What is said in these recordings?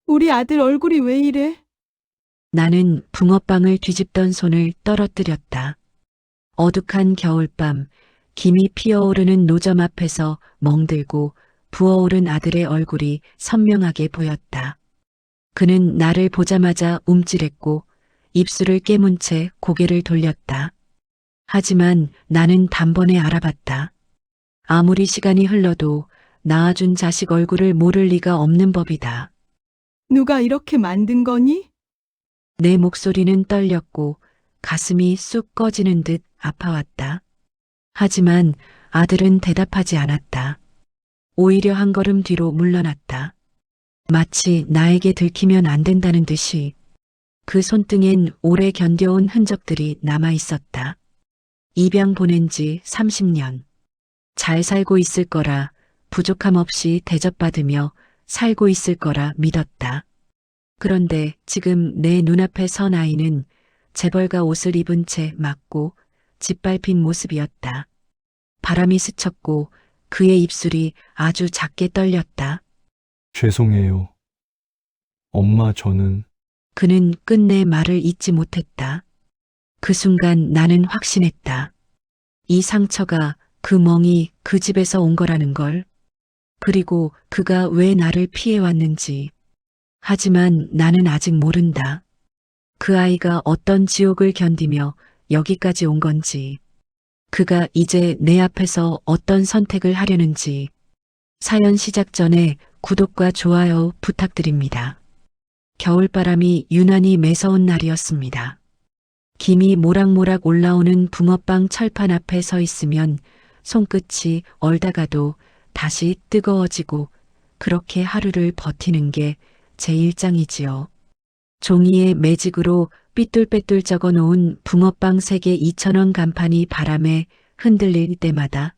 우리 아들 얼굴이 왜 이래? 나는 붕어빵을 뒤집던 손을 떨어뜨렸다. 어둑한 겨울밤, 김이 피어오르는 노점 앞에서 멍들고 부어오른 아들의 얼굴이 선명하게 보였다. 그는 나를 보자마자 움찔했고 입술을 깨문 채 고개를 돌렸다. 하지만 나는 단번에 알아봤다. 아무리 시간이 흘러도 낳아준 자식 얼굴을 모를 리가 없는 법이다. 누가 이렇게 만든 거니? 내 목소리는 떨렸고 가슴이 쑥 꺼지는 듯 아파왔다. 하지만 아들은 대답하지 않았다. 오히려 한 걸음 뒤로 물러났다. 마치 나에게 들키면 안 된다는 듯이 그 손등엔 오래 견뎌온 흔적들이 남아 있었다. 입양 보낸 지 30년. 잘 살고 있을 거라 부족함 없이 대접받으며 살고 있을 거라 믿었다. 그런데 지금 내 눈앞에 선 아이는 재벌가 옷을 입은 채 맞고 짓밟힌 모습이었다. 바람이 스쳤고 그의 입술이 아주 작게 떨렸다. 죄송해요. 엄마, 저는 그는 끝내 말을 잇지 못했다. 그 순간 나는 확신했다. 이 상처가 그 멍이 그 집에서 온 거라는 걸. 그리고 그가 왜 나를 피해왔는지. 하지만 나는 아직 모른다. 그 아이가 어떤 지옥을 견디며 여기까지 온 건지. 그가 이제 내 앞에서 어떤 선택을 하려는지. 사연 시작 전에 구독과 좋아요 부탁드립니다. 겨울바람이 유난히 매서운 날이었습니다. 김이 모락모락 올라오는 붕어빵 철판 앞에 서 있으면 손끝이 얼다가도 다시 뜨거워지고 그렇게 하루를 버티는 게 제 일장이지요. 종이에 매직으로 삐뚤빼뚤 적어 놓은 붕어빵 3개 2,000원 간판이 바람에 흔들릴 때마다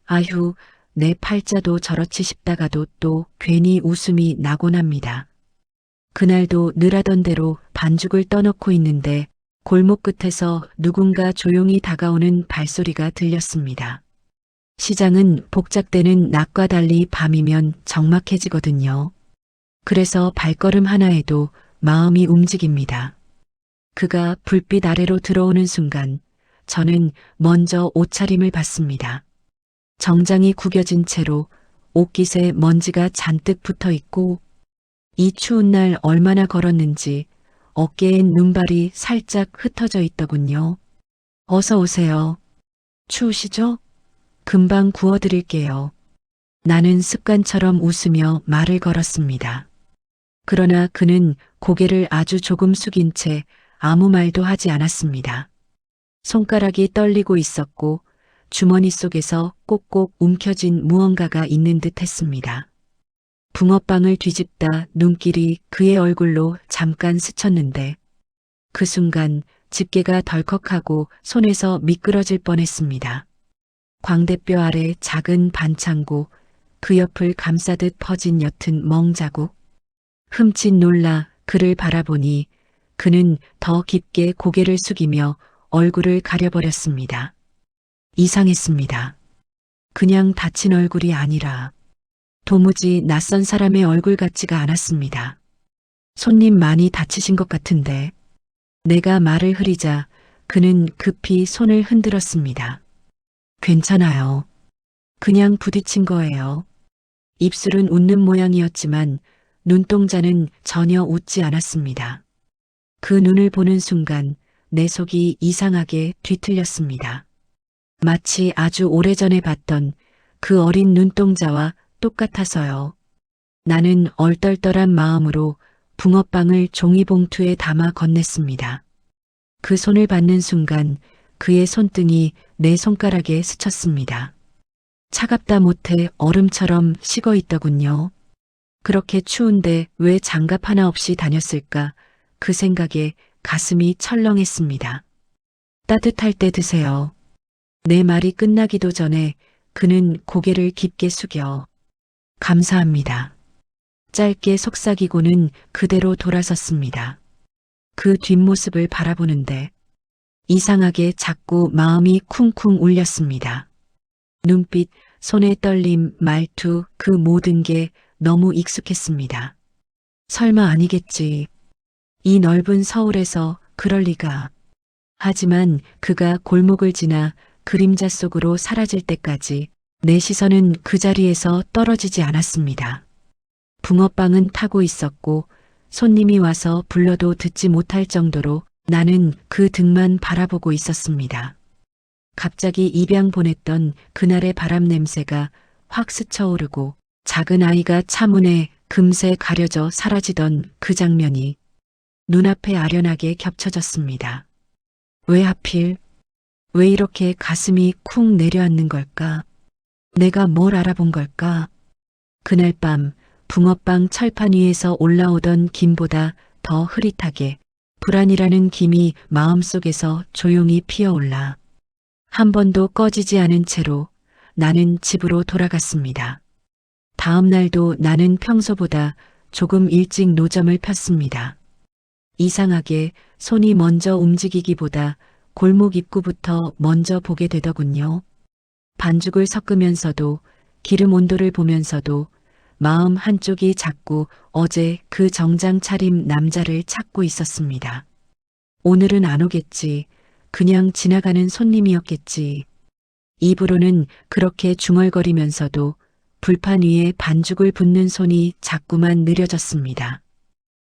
아휴, 내 팔자도 저렇지 싶다가도 또 괜히 웃음이 나곤 합니다. 그날도 늘 하던 대로 반죽을 떠넣고 있는데 골목 끝에서 누군가 조용히 다가오는 발소리가 들렸습니다. 시장은 복작되는 낮과 달리 밤이면 적막해지거든요. 그래서 발걸음 하나에도 마음이 움직입니다. 그가 불빛 아래로 들어오는 순간 저는 먼저 옷차림을 봤습니다. 정장이 구겨진 채로 옷깃에 먼지가 잔뜩 붙어 있고 이 추운 날 얼마나 걸었는지 어깨엔 눈발이 살짝 흩어져 있더군요. 어서 오세요. 추우시죠? 금방 구워드릴게요. 나는 습관처럼 웃으며 말을 걸었습니다. 그러나 그는 고개를 아주 조금 숙인 채 아무 말도 하지 않았습니다. 손가락이 떨리고 있었고 주머니 속에서 꼭꼭 움켜진 무언가가 있는 듯 했습니다. 붕어빵을 뒤집다 눈길이 그의 얼굴로 잠깐 스쳤는데 그 순간 집게가 덜컥하고 손에서 미끄러질 뻔했습니다. 광대뼈 아래 작은 반창고, 그 옆을 감싸듯 퍼진 옅은 멍자국. 흠칫 놀라 그를 바라보니 그는 더 깊게 고개를 숙이며 얼굴을 가려버렸습니다. 이상했습니다. 그냥 다친 얼굴이 아니라 도무지 낯선 사람의 얼굴 같지가 않았습니다. 손님 많이 다치신 것 같은데. 내가 말을 흐리자 그는 급히 손을 흔들었습니다. 괜찮아요. 그냥 부딪힌 거예요. 입술은 웃는 모양이었지만 눈동자는 전혀 웃지 않았습니다. 그 눈을 보는 순간 내 속이 이상하게 뒤틀렸습니다. 마치 아주 오래전에 봤던 그 어린 눈동자와 똑같아서요. 나는 얼떨떨한 마음으로 붕어빵을 종이봉투에 담아 건넸습니다. 그 손을 받는 순간 그의 손등이 내 손가락에 스쳤습니다. 차갑다 못해 얼음처럼 식어 있더군요. 그렇게 추운데 왜 장갑 하나 없이 다녔을까? 그 생각에 가슴이 철렁했습니다. 따뜻할 때 드세요. 내 말이 끝나기도 전에 그는 고개를 깊게 숙여 감사합니다. 짧게 속삭이고는 그대로 돌아섰습니다. 그 뒷모습을 바라보는데 이상하게 자꾸 마음이 쿵쿵 울렸습니다. 눈빛, 손의 떨림, 말투, 그 모든 게 너무 익숙했습니다. 설마 아니겠지. 이 넓은 서울에서 그럴 리가. 하지만 그가 골목을 지나 그림자 속으로 사라질 때까지 내 시선은 그 자리에서 떨어지지 않았습니다. 붕어빵은 타고 있었고 손님이 와서 불러도 듣지 못할 정도로 나는 그 등만 바라보고 있었습니다. 갑자기 입양 보냈던 그날의 바람 냄새가 확 스쳐오르고 작은 아이가 차문에 금세 가려져 사라지던 그 장면이 눈앞에 아련하게 겹쳐졌습니다. 왜 하필? 왜 이렇게 가슴이 쿵 내려앉는 걸까? 내가 뭘 알아본 걸까? 그날 밤 붕어빵 철판 위에서 올라오던 김보다 더 흐릿하게 불안이라는 김이 마음속에서 조용히 피어올라 한 번도 꺼지지 않은 채로 나는 집으로 돌아갔습니다. 다음 날도 나는 평소보다 조금 일찍 노점을 폈습니다. 이상하게 손이 먼저 움직이기보다 골목 입구부터 먼저 보게 되더군요. 반죽을 섞으면서도 기름 온도를 보면서도 마음 한쪽이 자꾸 어제 그 정장 차림 남자를 찾고 있었습니다. 오늘은 안 오겠지. 그냥 지나가는 손님이었겠지. 입으로는 그렇게 중얼거리면서도 불판 위에 반죽을 붓는 손이 자꾸만 느려졌습니다.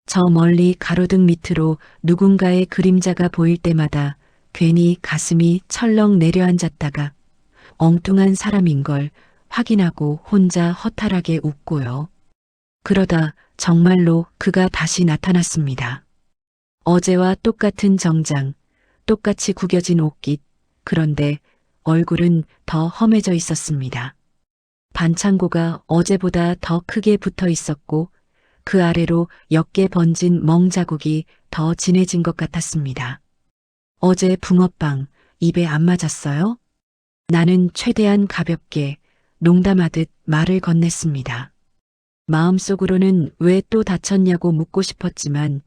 저 멀리 가로등 밑으로 누군가의 그림자가 보일 때마다 괜히 가슴이 철렁 내려앉았다가 엉뚱한 사람인 걸 확인하고 혼자 허탈하게 웃고요. 그러다 정말로 그가 다시 나타났습니다. 어제와 똑같은 정장, 똑같이 구겨진 옷깃, 그런데 얼굴은 더 험해져 있었습니다. 반창고가 어제보다 더 크게 붙어 있었고 그 아래로 옅게 번진 멍자국이 더 진해진 것 같았습니다. 어제 붕어빵 입에 안 맞았어요? 나는 최대한 가볍게 농담하듯 말을 건넸습니다. 마음속으로는 왜 또 다쳤냐고 묻고 싶었지만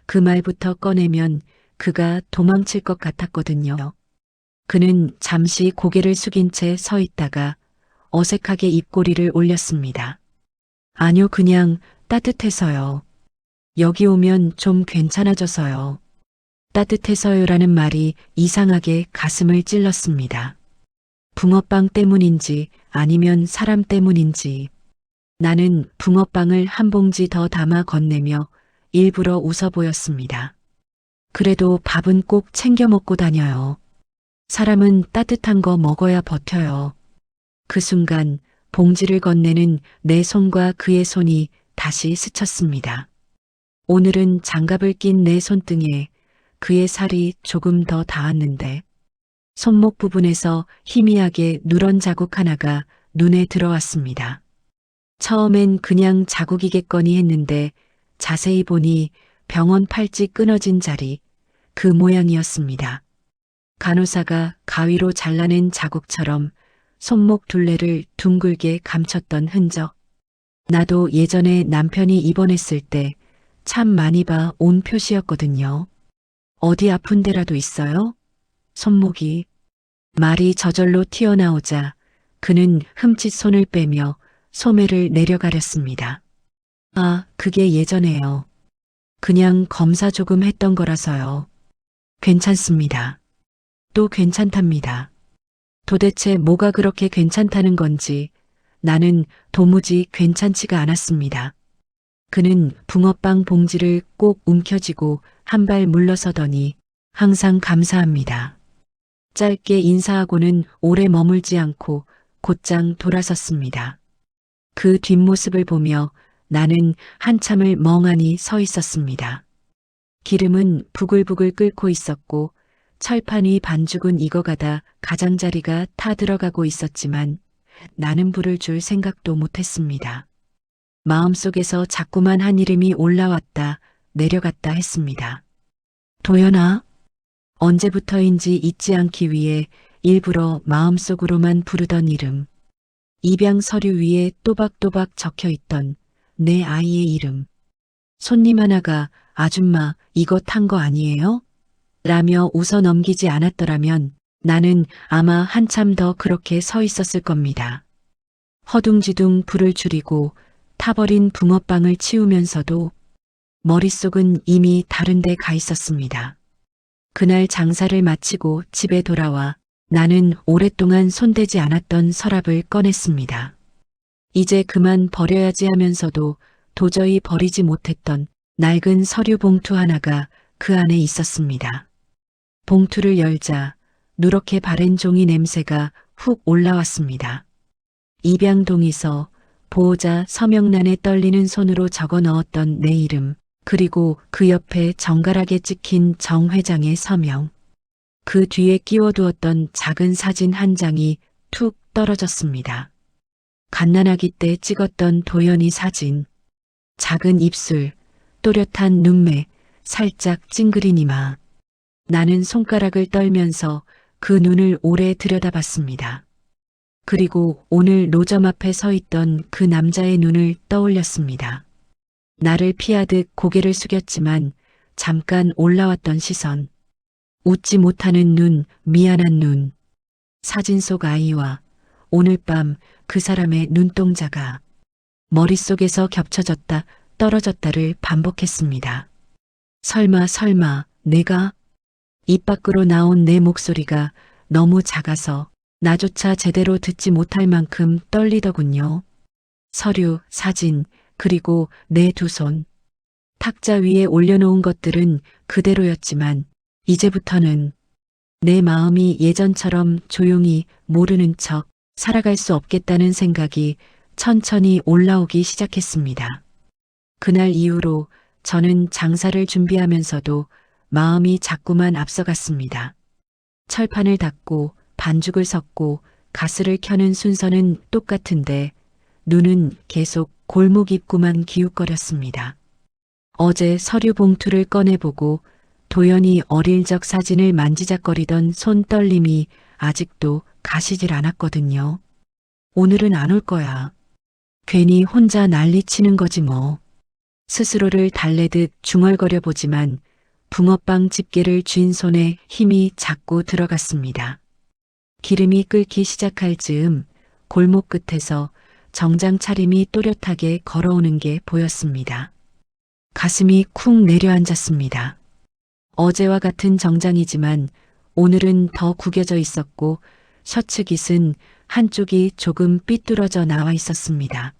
그 말부터 꺼내면 그가 도망칠 것 같았거든요. 그는 잠시 고개를 숙인 채 서 있다가 어색하게 입꼬리를 올렸습니다. 아니요, 그냥 따뜻해서요. 여기 오면 좀 괜찮아져서요. 따뜻해서요라는 말이 이상하게 가슴을 찔렀습니다. 붕어빵 때문인지 아니면 사람 때문인지 나는 붕어빵을 한 봉지 더 담아 건네며 일부러 웃어 보였습니다. 그래도 밥은 꼭 챙겨 먹고 다녀요. 사람은 따뜻한 거 먹어야 버텨요. 그 순간 봉지를 건네는 내 손과 그의 손이 다시 스쳤습니다. 오늘은 장갑을 낀 내 손등에 그의 살이 조금 더 닿았는데 손목 부분에서 희미하게 누런 자국 하나가 눈에 들어왔습니다. 처음엔 그냥 자국이겠거니 했는데 자세히 보니 병원 팔찌 끊어진 자리, 그 모양이었습니다. 간호사가 가위로 잘라낸 자국처럼 손목 둘레를 둥글게 감췄던 흔적. 나도 예전에 남편이 입원했을 때 참 많이 봐 온 표시였거든요. 어디 아픈 데라도 있어요? 손목이. 말이 저절로 튀어나오자 그는 흠칫 손을 빼며 소매를 내려가렸습니다. 아, 그게 예전에요. 그냥 검사 조금 했던 거라서요. 괜찮습니다. 또 괜찮답니다. 도대체 뭐가 그렇게 괜찮다는 건지 나는 도무지 괜찮지가 않았습니다. 그는 붕어빵 봉지를 꼭 움켜쥐고 한 발 물러서더니 항상 감사합니다. 짧게 인사하고는 오래 머물지 않고 곧장 돌아섰습니다. 그 뒷모습을 보며 나는 한참을 멍하니 서 있었습니다. 기름은 부글부글 끓고 있었고 철판 위 반죽은 익어가다 가장자리가 타 들어가고 있었지만 나는 불을 줄 생각도 못했습니다. 마음속에서 자꾸만 한 이름이 올라왔다 내려갔다 했습니다. 도연아? 언제부터인지 잊지 않기 위해 일부러 마음속으로만 부르던 이름. 입양 서류 위에 또박또박 적혀있던 내 아이의 이름. 손님 하나가 아줌마 이거 탄 거 아니에요? 라며 웃어 넘기지 않았더라면 나는 아마 한참 더 그렇게 서 있었을 겁니다. 허둥지둥 불을 줄이고 타버린 붕어빵을 치우면서도 머릿속은 이미 다른 데 가 있었습니다. 그날 장사를 마치고 집에 돌아와 나는 오랫동안 손대지 않았던 서랍을 꺼냈습니다. 이제 그만 버려야지 하면서도 도저히 버리지 못했던 낡은 서류 봉투 하나가 그 안에 있었습니다. 봉투를 열자 누렇게 바랜 종이 냄새가 훅 올라왔습니다. 입양동이서 보호자 서명란에 떨리는 손으로 적어 넣었던 내 이름, 그리고 그 옆에 정갈하게 찍힌 정 회장의 서명. 그 뒤에 끼워두었던 작은 사진 한 장이 툭 떨어졌습니다. 갓난아기 때 찍었던 도연이 사진. 작은 입술, 또렷한 눈매, 살짝 찡그린 이마. 나는 손가락을 떨면서 그 눈을 오래 들여다봤습니다. 그리고 오늘 노점 앞에 서 있던 그 남자의 눈을 떠올렸습니다. 나를 피하듯 고개를 숙였지만 잠깐 올라왔던 시선. 웃지 못하는 눈, 미안한 눈. 사진 속 아이와 오늘 밤 그 사람의 눈동자가 머릿속에서 겹쳐졌다 떨어졌다를 반복했습니다. 설마 내가? 입 밖으로 나온 내 목소리가 너무 작아서 나조차 제대로 듣지 못할 만큼 떨리더군요. 서류, 사진, 그리고 내 두 손. 탁자 위에 올려놓은 것들은 그대로였지만 이제부터는 내 마음이 예전처럼 조용히 모르는 척 살아갈 수 없겠다는 생각이 천천히 올라오기 시작했습니다. 그날 이후로 저는 장사를 준비하면서도 마음이 자꾸만 앞서갔습니다. 철판을 닫고 반죽을 섞고 가스를 켜는 순서는 똑같은데 눈은 계속 골목 입구만 기웃거렸습니다. 어제 서류 봉투를 꺼내보고 도연이 어릴 적 사진을 만지작거리던 손 떨림이 아직도 가시질 않았거든요. 오늘은 안 올 거야. 괜히 혼자 난리치는 거지 뭐. 스스로를 달래듯 중얼거려 보지만 붕어빵 집게를 쥔 손에 힘이 자꾸 들어갔습니다. 기름이 끓기 시작할 즈음 골목 끝에서 정장 차림이 또렷하게 걸어오는 게 보였습니다. 가슴이 쿵 내려앉았습니다. 어제와 같은 정장이지만 오늘은 더 구겨져 있었고 셔츠 깃은 한쪽이 조금 삐뚤어져 나와 있었습니다.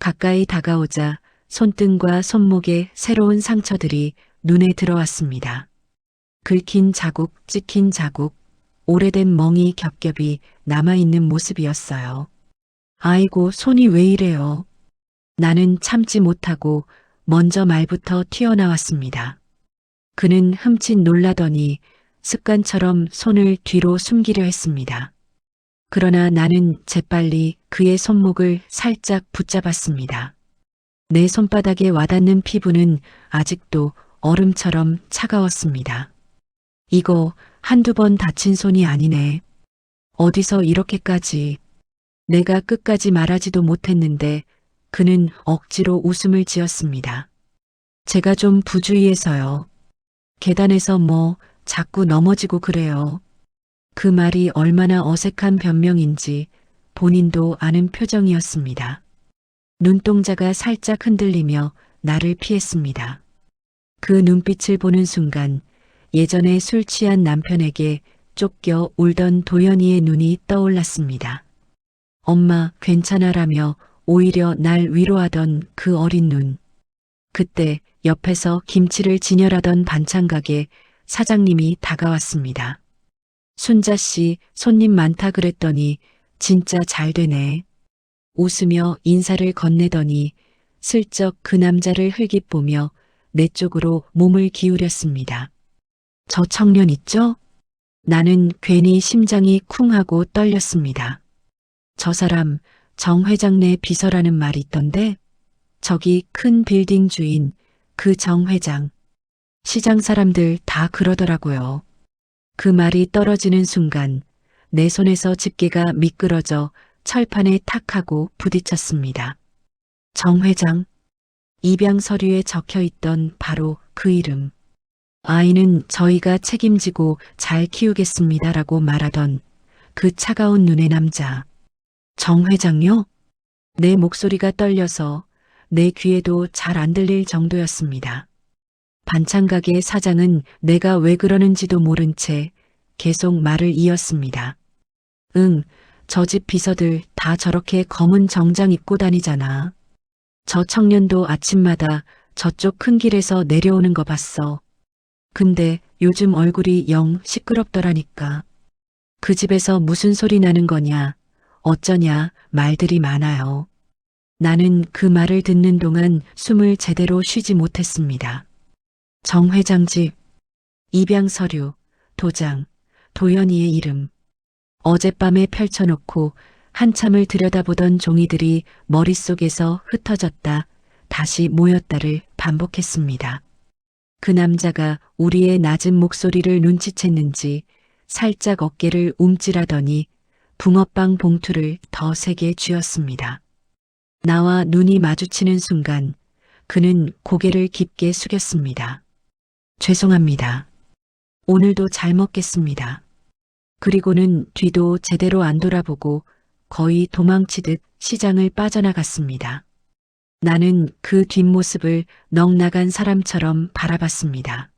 가까이 다가오자 손등과 손목에 새로운 상처들이 눈에 들어왔습니다. 긁힌 자국, 찍힌 자국, 오래된 멍이 겹겹이 남아있는 모습이었어요. 아이고, 손이 왜 이래요? 나는 참지 못하고 먼저 말부터 튀어나왔습니다. 그는 흠칫 놀라더니 습관처럼 손을 뒤로 숨기려 했습니다. 그러나 나는 재빨리 그의 손목을 살짝 붙잡았습니다. 내 손바닥에 와닿는 피부는 아직도 얼음처럼 차가웠습니다. 이거 한두 번 다친 손이 아니네. 어디서 이렇게까지. 내가 끝까지 말하지도 못했는데 그는 억지로 웃음을 지었습니다. 제가 좀 부주의해서요. 계단에서 뭐 자꾸 넘어지고 그래요. 그 말이 얼마나 어색한 변명인지 본인도 아는 표정이었습니다. 눈동자가 살짝 흔들리며 나를 피했습니다. 그 눈빛을 보는 순간 예전에 술 취한 남편에게 쫓겨 울던 도연이의 눈이 떠올랐습니다. 엄마 괜찮아라며 오히려 날 위로하던 그 어린 눈. 그때 옆에서 김치를 진열하던 반찬가게 사장님이 다가왔습니다. 순자 씨 손님 많다 그랬더니 진짜 잘 되네. 웃으며 인사를 건네더니 슬쩍 그 남자를 흘깃 보며 내 쪽으로 몸을 기울였습니다. 저 청년 있죠? 나는 괜히 심장이 쿵하고 떨렸습니다. 저 사람 정 회장 내 비서라는 말이 있던데 저기 큰 빌딩 주인 그 정 회장. 시장 사람들 다 그러더라고요. 그 말이 떨어지는 순간 내 손에서 집게가 미끄러져 철판에 탁 하고 부딪혔습니다. 정 회장. 입양 서류에 적혀 있던 바로 그 이름. 아이는 저희가 책임지고 잘 키우겠습니다라고 말하던 그 차가운 눈의 남자. 정 회장요? 내 목소리가 떨려서 내 귀에도 잘 안 들릴 정도였습니다. 반찬가게 사장은 내가 왜 그러는지도 모른 채 계속 말을 이었습니다. 저 집 비서들 다 저렇게 검은 정장 입고 다니잖아. 저 청년도 아침마다 저쪽 큰 길에서 내려오는 거 봤어. 근데 요즘 얼굴이 영 시끄럽더라니까. 그 집에서 무슨 소리 나는 거냐, 어쩌냐 말들이 많아요. 나는 그 말을 듣는 동안 숨을 제대로 쉬지 못했습니다. 정 회장 집, 입양 서류, 도장, 도연이의 이름. 어젯밤에 펼쳐놓고 한참을 들여다보던 종이들이 머릿속에서 흩어졌다 다시 모였다를 반복했습니다. 그 남자가 우리의 낮은 목소리를 눈치챘는지 살짝 어깨를 움찔하더니 붕어빵 봉투를 더 세게 쥐었습니다. 나와 눈이 마주치는 순간 그는 고개를 깊게 숙였습니다. 죄송합니다. 오늘도 잘 먹겠습니다. 그리고는 뒤도 제대로 안 돌아보고 거의 도망치듯 시장을 빠져나갔습니다. 나는 그 뒷모습을 넋나간 사람처럼 바라봤습니다.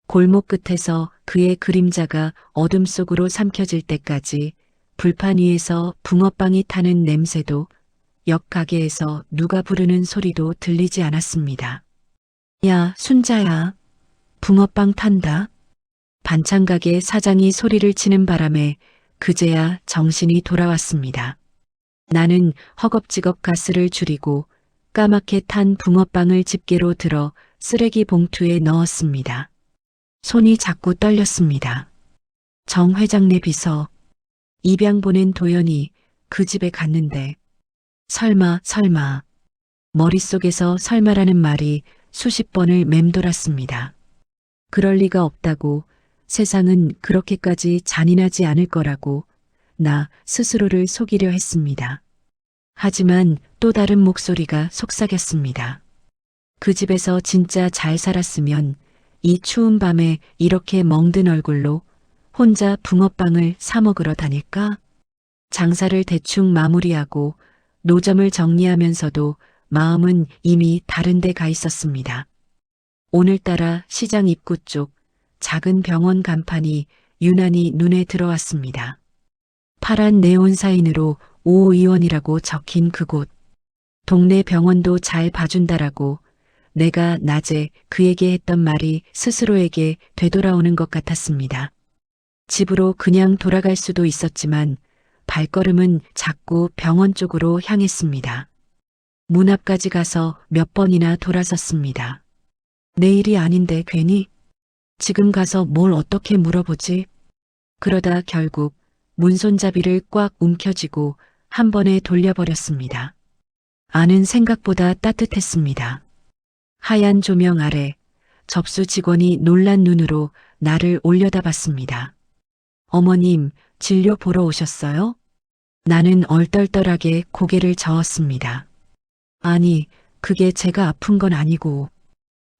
골목 끝에서 그의 그림자가 어둠 속으로 삼켜질 때까지 불판 위에서 붕어빵이 타는 냄새도 역 가게에서 누가 부르는 소리도 들리지 않았습니다. 야, 순자야. 붕어빵 탄다. 반찬 가게 사장이 소리를 치는 바람에 그제야 정신이 돌아왔습니다. 나는 허겁지겁 가스를 줄이고 까맣게 탄 붕어빵을 집게로 들어 쓰레기 봉투에 넣었습니다. 손이 자꾸 떨렸습니다. 정 회장네 비서, 입양 보낸 도연이 그 집에 갔는데 설마. 머릿속에서 설마라는 말이 수십 번을 맴돌았습니다. 그럴 리가 없다고, 세상은 그렇게까지 잔인하지 않을 거라고 나 스스로를 속이려 했습니다. 하지만 또 다른 목소리가 속삭였습니다. 그 집에서 진짜 잘 살았으면 이 추운 밤에 이렇게 멍든 얼굴로 혼자 붕어빵을 사 먹으러 다닐까? 장사를 대충 마무리하고 노점을 정리하면서도 마음은 이미 다른 데 가 있었습니다. 오늘따라 시장 입구 쪽 작은 병원 간판이 유난히 눈에 들어왔습니다. 파란 네온 사인으로 오 의원이라고 적힌 그곳. 동네 병원도 잘 봐준다라고 내가 낮에 그에게 했던 말이 스스로에게 되돌아오는 것 같았습니다. 집으로 그냥 돌아갈 수도 있었지만 발걸음은 자꾸 병원 쪽으로 향했습니다. 문 앞까지 가서 몇 번이나 돌아섰습니다. 내일이 아닌데 괜히? 지금 가서 뭘 어떻게 물어보지? 그러다 결국 문손잡이를 꽉 움켜쥐고 한 번에 돌려버렸습니다. 안은 생각보다 따뜻했습니다. 하얀 조명 아래 접수 직원이 놀란 눈으로 나를 올려다봤습니다. 어머님, 진료 보러 오셨어요? 나는 얼떨떨하게 고개를 저었습니다. 아니, 그게 제가 아픈 건 아니고.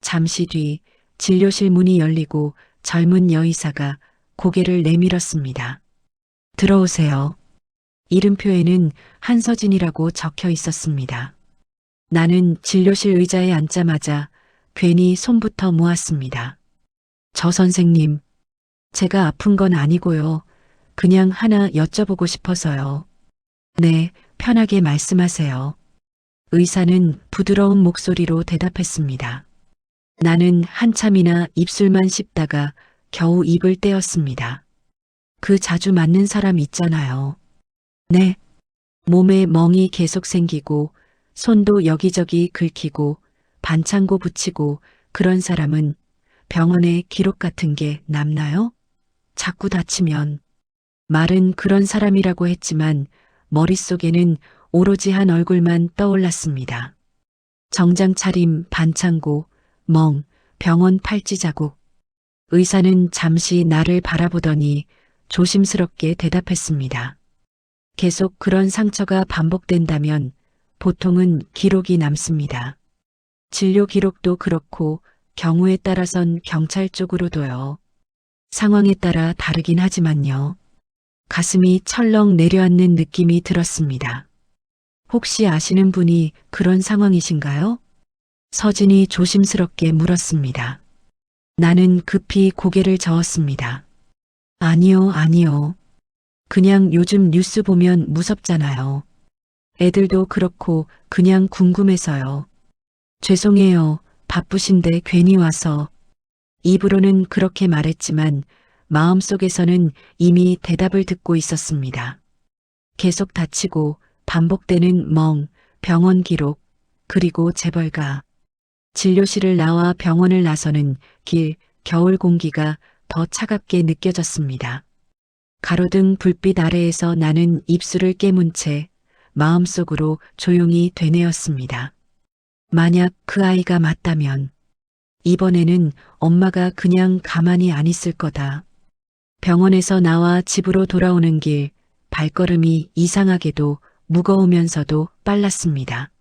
잠시 뒤 진료실 문이 열리고 젊은 여의사가 고개를 내밀었습니다. 들어오세요. 이름표에는 한서진이라고 적혀 있었습니다. 나는 진료실 의자에 앉자마자 괜히 손부터 모았습니다. 저 선생님, 제가 아픈 건 아니고요. 그냥 하나 여쭤보고 싶어서요. 네, 편하게 말씀하세요. 의사는 부드러운 목소리로 대답했습니다. 나는 한참이나 입술만 씹다가 겨우 입을 떼었습니다. 그 자주 맞는 사람 있잖아요. 네. 몸에 멍이 계속 생기고 손도 여기저기 긁히고 반창고 붙이고 그런 사람은 병원에 기록 같은 게 남나요? 자꾸 다치면. 말은 그런 사람이라고 했지만 머릿속에는 오로지 한 얼굴만 떠올랐습니다. 정장 차림, 반창고, 멍, 병원 팔찌 자국. 의사는 잠시 나를 바라보더니 조심스럽게 대답했습니다. 계속 그런 상처가 반복된다면 보통은 기록이 남습니다. 진료 기록도 그렇고 경우에 따라선 경찰 쪽으로도요. 상황에 따라 다르긴 하지만요. 가슴이 철렁 내려앉는 느낌이 들었습니다. 혹시 아시는 분이 그런 상황이신가요? 서진이 조심스럽게 물었습니다. 나는 급히 고개를 저었습니다. 아니요, 아니요. 그냥 요즘 뉴스 보면 무섭잖아요. 애들도 그렇고 그냥 궁금해서요. 죄송해요. 바쁘신데 괜히 와서. 입으로는 그렇게 말했지만 마음속에서는 이미 대답을 듣고 있었습니다. 계속 다치고 반복되는 멍, 병원 기록, 그리고 재벌가. 진료실을 나와 병원을 나서는 길, 겨울 공기가 더 차갑게 느껴졌습니다. 가로등 불빛 아래에서 나는 입술을 깨문 채 마음속으로 조용히 되뇌었습니다. 만약 그 아이가 맞다면 이번에는 엄마가 그냥 가만히 안 있을 거다. 병원에서 나와 집으로 돌아오는 길 발걸음이 이상하게도 무거우면서도 빨랐습니다.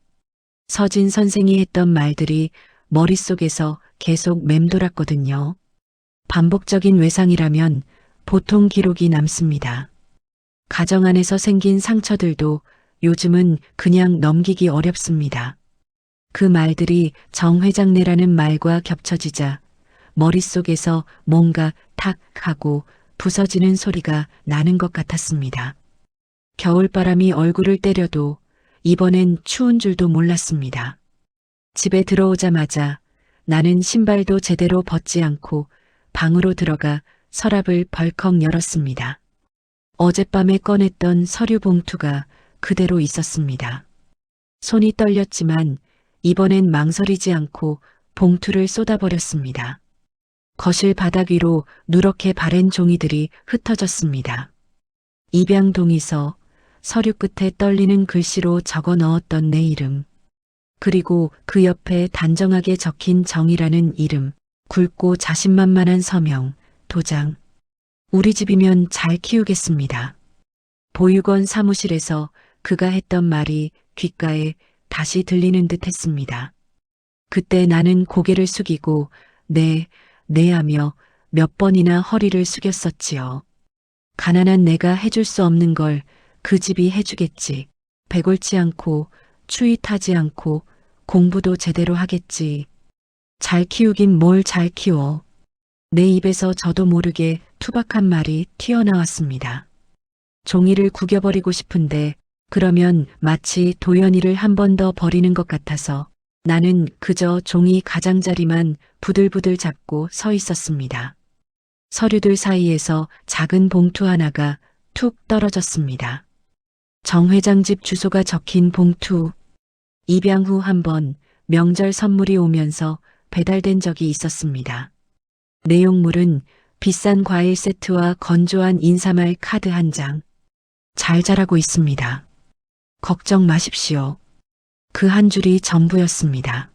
서진 선생이 했던 말들이 머릿속에서 계속 맴돌았거든요. 반복적인 외상이라면 보통 기록이 남습니다. 가정 안에서 생긴 상처들도 요즘은 그냥 넘기기 어렵습니다. 그 말들이 정회장내라는 말과 겹쳐지자 머릿속에서 뭔가 탁 하고 부서지는 소리가 나는 것 같았습니다. 겨울바람이 얼굴을 때려도 이번엔 추운 줄도 몰랐습니다. 집에 들어오자마자 나는 신발도 제대로 벗지 않고 방으로 들어가 서랍을 벌컥 열었습니다. 어젯밤에 꺼냈던 서류 봉투가 그대로 있었습니다. 손이 떨렸지만 이번엔 망설이지 않고 봉투를 쏟아버렸습니다. 거실 바닥 위로 누렇게 바랜 종이들이 흩어졌습니다. 입양 동의서, 서류 끝에 떨리는 글씨로 적어 넣었던 내 이름, 그리고 그 옆에 단정하게 적힌 정이라는 이름, 굵고 자신만만한 서명, 도장. 우리 집이면 잘 키우겠습니다. 보육원 사무실에서 그가 했던 말이 귓가에 다시 들리는 듯 했습니다. 그때 나는 고개를 숙이고 네 하며 몇 번이나 허리를 숙였었지요. 가난한 내가 해줄 수 없는 걸 그 집이 해주겠지. 배골치 않고 추위 타지 않고 공부도 제대로 하겠지. 잘 키우긴 뭘 잘 키워. 내 입에서 저도 모르게 투박한 말이 튀어나왔습니다. 종이를 구겨버리고 싶은데 그러면 마치 도연이를 한 번 더 버리는 것 같아서 나는 그저 종이 가장자리만 부들부들 잡고 서 있었습니다. 서류들 사이에서 작은 봉투 하나가 툭 떨어졌습니다. 정 회장 집 주소가 적힌 봉투. 입양 후 한 번 명절 선물이 오면서 배달된 적이 있었습니다. 내용물은 비싼 과일 세트와 건조한 인사말 카드 한 장. 잘 자라고 있습니다. 걱정 마십시오. 그 한 줄이 전부였습니다.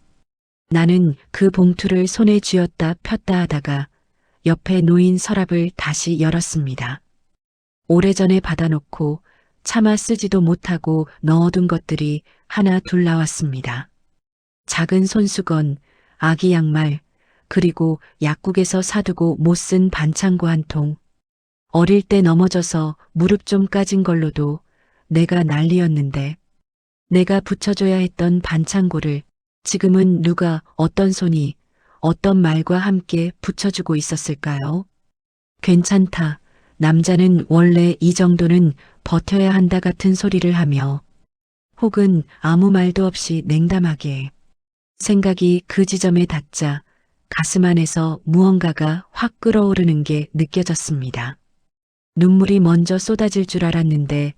나는 그 봉투를 손에 쥐었다 폈다 하다가 옆에 놓인 서랍을 다시 열었습니다. 오래전에 받아놓고 차마 쓰지도 못하고 넣어둔 것들이 하나 둘 나왔습니다. 작은 손수건, 아기 양말, 그리고 약국에서 사두고 못 쓴 반창고 한 통. 어릴 때 넘어져서 무릎 좀 까진 걸로도 내가 난리였는데 내가 붙여줘야 했던 반창고를 지금은 누가 어떤 손이 어떤 말과 함께 붙여주고 있었을까요? 괜찮다. 남자는 원래 이 정도는 버텨야 한다 같은 소리를 하며 혹은 아무 말도 없이 냉담하게 생각이 그 지점에 닿자 가슴 안에서 무언가가 확 끓어오르는 게 느껴졌습니다. 눈물이 먼저 쏟아질 줄 알았는데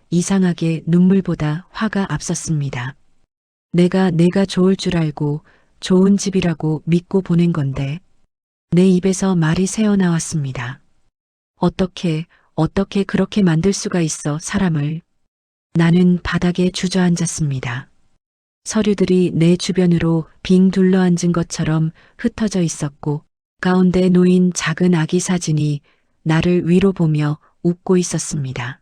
이상하게 눈물보다 화가 앞섰습니다. 내가 좋을 줄 알고 좋은 집이라고 믿고 보낸 건데 내 입에서 말이 새어나왔습니다. 어떻게 그렇게 만들 수가 있어 사람을. 나는 바닥에 주저앉았습니다. 서류들이 내 주변으로 빙 둘러앉은 것처럼 흩어져 있었고 가운데 놓인 작은 아기 사진이 나를 위로 보며 웃고 있었습니다.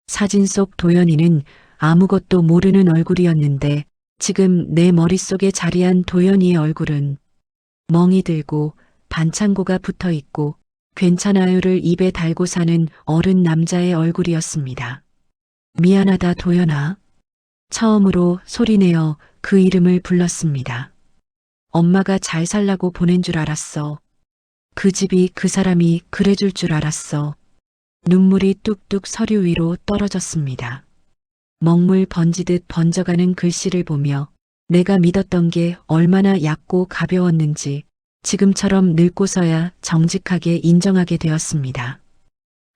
사진 속 도연이는 아무것도 모르는 얼굴이었는데 지금 내 머릿속에 자리한 도연이의 얼굴은 멍이 들고 반창고가 붙어 있고 괜찮아요를 입에 달고 사는 어른 남자의 얼굴이었습니다. 미안하다 도연아. 처음으로 소리내어 그 이름을 불렀습니다. 엄마가 잘 살라고 보낸 줄 알았어. 그 집이 그 사람이 그래줄 줄 알았어. 눈물이 뚝뚝 서류 위로 떨어졌습니다. 먹물 번지듯 번져가는 글씨를 보며 내가 믿었던 게 얼마나 얕고 가벼웠는지 지금처럼 늙고서야 정직하게 인정하게 되었습니다.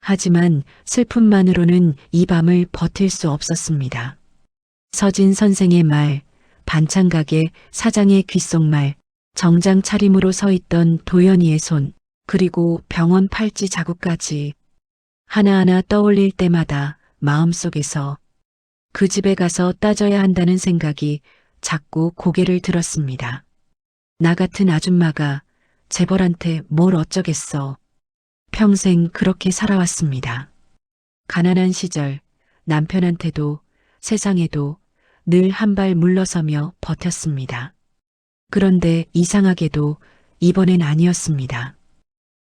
하지만 슬픔만으로는 이 밤을 버틸 수 없었습니다. 서진 선생의 말, 반찬 가게 사장의 귓속말, 정장 차림으로 서 있던 도연이의 손, 그리고 병원 팔찌 자국까지 하나하나 떠올릴 때마다 마음속에서 그 집에 가서 따져야 한다는 생각이 자꾸 고개를 들었습니다. 나 같은 아줌마가 재벌한테 뭘 어쩌겠어. 평생 그렇게 살아왔습니다. 가난한 시절 남편한테도 세상에도 늘 한 발 물러서며 버텼습니다. 그런데 이상하게도 이번엔 아니었습니다.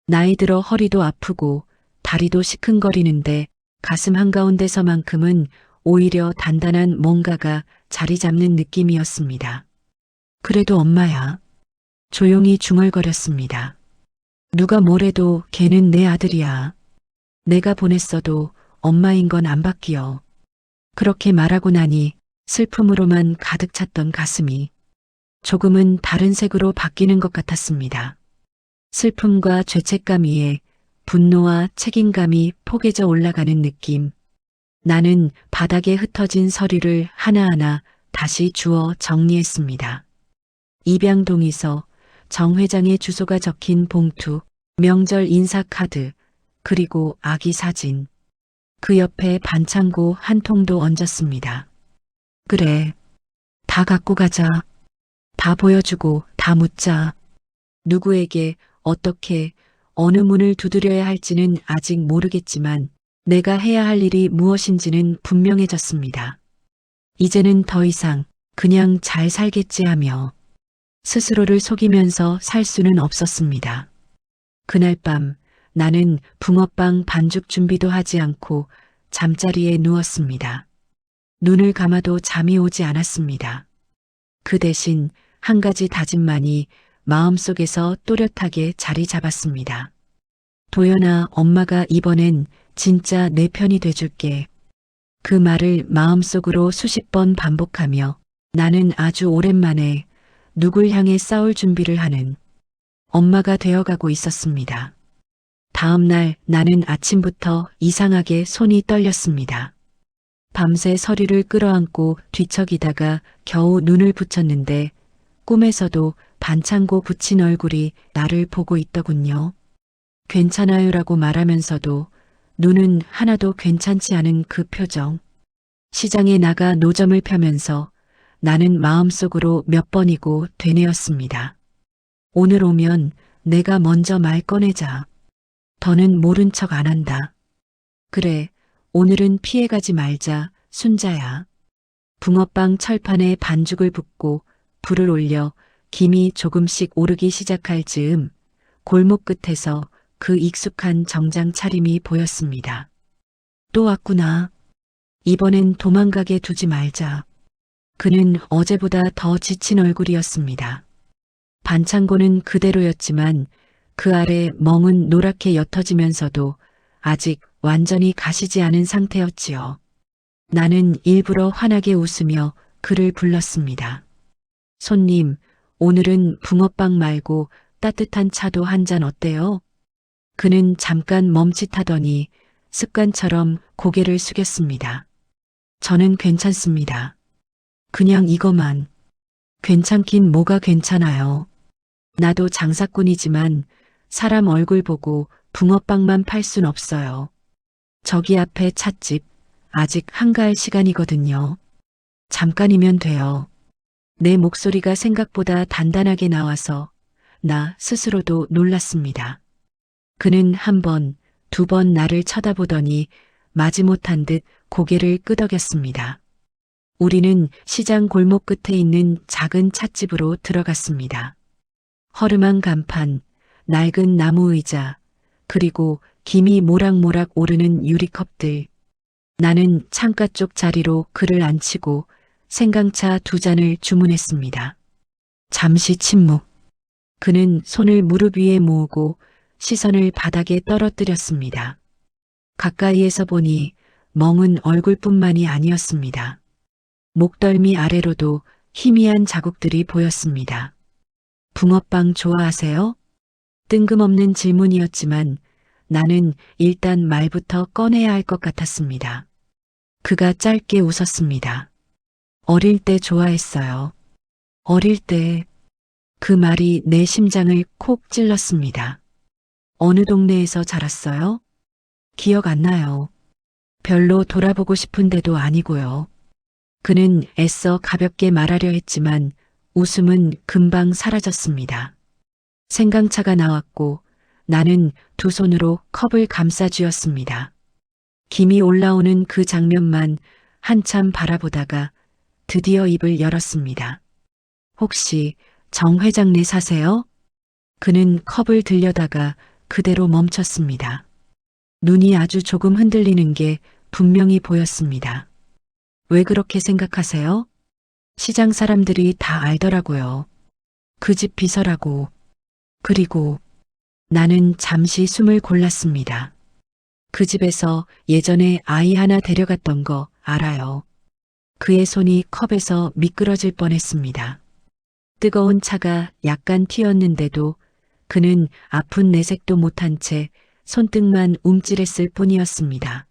나이 들어 허리도 아프고 다리도 시큰거리는데 가슴 한가운데서만큼은 오히려 단단한 뭔가가 자리 잡는 느낌이었습니다. 그래도 엄마야. 조용히 중얼거렸습니다. 누가 뭐래도 걔는 내 아들이야. 내가 보냈어도 엄마인 건 안 바뀌어. 그렇게 말하고 나니 슬픔으로만 가득 찼던 가슴이 조금은 다른 색으로 바뀌는 것 같았습니다. 슬픔과 죄책감 위에 분노와 책임감이 포개져 올라가는 느낌. 나는 바닥에 흩어진 서류를 하나하나 다시 주워 정리했습니다. 입양동에서 정 회장의 주소가 적힌 봉투, 명절 인사카드, 그리고 아기 사진. 그 옆에 반창고 한 통도 얹었습니다. 그래, 다 갖고 가자. 다 보여주고 다 묻자. 누구에게 어떻게 어느 문을 두드려야 할지는 아직 모르겠지만 내가 해야 할 일이 무엇인지는 분명해졌습니다. 이제는 더 이상 그냥 잘 살겠지 하며 스스로를 속이면서 살 수는 없었습니다. 그날 밤 나는 붕어빵 반죽 준비도 하지 않고 잠자리에 누웠습니다. 눈을 감아도 잠이 오지 않았습니다. 그 대신 한 가지 다짐만이 마음속에서 또렷하게 자리 잡았습니다. 도연아, 엄마가 이번엔 진짜 내 편이 돼줄게. 그 말을 마음속으로 수십 번 반복하며 나는 아주 오랜만에 누굴 향해 싸울 준비를 하는 엄마가 되어가고 있었습니다. 다음 날 나는 아침부터 이상하게 손이 떨렸습니다. 밤새 서류를 끌어안고 뒤척이다가 겨우 눈을 붙였는데 꿈에서도 반창고 붙인 얼굴이 나를 보고 있더군요. 괜찮아요라고 말하면서도 눈은 하나도 괜찮지 않은 그 표정. 시장에 나가 노점을 펴면서 나는 마음속으로 몇 번이고 되뇌었습니다. 오늘 오면 내가 먼저 말 꺼내자. 더는 모른 척 안 한다. 그래, 오늘은 피해가지 말자, 순자야. 붕어빵 철판에 반죽을 붓고 불을 올려 김이 조금씩 오르기 시작할 즈음 골목 끝에서 그 익숙한 정장 차림이 보였습니다. 또 왔구나. 이번엔 도망가게 두지 말자. 그는 어제보다 더 지친 얼굴이었습니다. 반창고는 그대로였지만 그 아래 멍은 노랗게 옅어지면서도 아직 완전히 가시지 않은 상태였지요. 나는 일부러 환하게 웃으며 그를 불렀습니다. 손님, 오늘은 붕어빵 말고 따뜻한 차도 한 잔 어때요? 그는 잠깐 멈칫하더니 습관처럼 고개를 숙였습니다. 저는 괜찮습니다. 그냥 이거만. 괜찮긴 뭐가 괜찮아요. 나도 장사꾼이지만 사람 얼굴 보고 붕어빵만 팔 순 없어요. 저기 앞에 찻집 아직 한가할 시간이거든요. 잠깐이면 돼요. 내 목소리가 생각보다 단단하게 나와서 나 스스로도 놀랐습니다. 그는 한 번, 두 번 나를 쳐다보더니 마지못한 듯 고개를 끄덕였습니다. 우리는 시장 골목 끝에 있는 작은 찻집으로 들어갔습니다. 허름한 간판, 낡은 나무 의자, 그리고 김이 모락모락 오르는 유리컵들. 나는 창가 쪽 자리로 그를 앉히고 생강차 2잔을 주문했습니다. 잠시 침묵. 그는 손을 무릎 위에 모으고 시선을 바닥에 떨어뜨렸습니다. 가까이에서 보니 멍은 얼굴뿐만이 아니었습니다. 목덜미 아래로도 희미한 자국들이 보였습니다. 붕어빵 좋아하세요? 뜬금없는 질문이었지만 나는 일단 말부터 꺼내야 할 것 같았습니다. 그가 짧게 웃었습니다. 어릴 때 좋아했어요. 어릴 때. 그 말이 내 심장을 콕 찔렀습니다. 어느 동네에서 자랐어요? 기억 안 나요. 별로 돌아보고 싶은데도 아니고요. 그는 애써 가볍게 말하려 했지만 웃음은 금방 사라졌습니다. 생강차가 나왔고 나는 두 손으로 컵을 감싸 쥐었습니다. 김이 올라오는 그 장면만 한참 바라보다가 드디어 입을 열었습니다. 혹시 정 회장네 사세요? 그는 컵을 들려다가 그대로 멈췄습니다. 눈이 아주 조금 흔들리는 게 분명히 보였습니다. 왜 그렇게 생각하세요? 시장 사람들이 다 알더라고요. 그 집 비서라고. 그리고 나는 잠시 숨을 골랐습니다. 그 집에서 예전에 아이 하나 데려갔던 거 알아요. 그의 손이 컵에서 미끄러질 뻔했습니다. 뜨거운 차가 약간 튀었는데도 그는 아픈 내색도 못한 채 손등만 움찔했을 뿐이었습니다.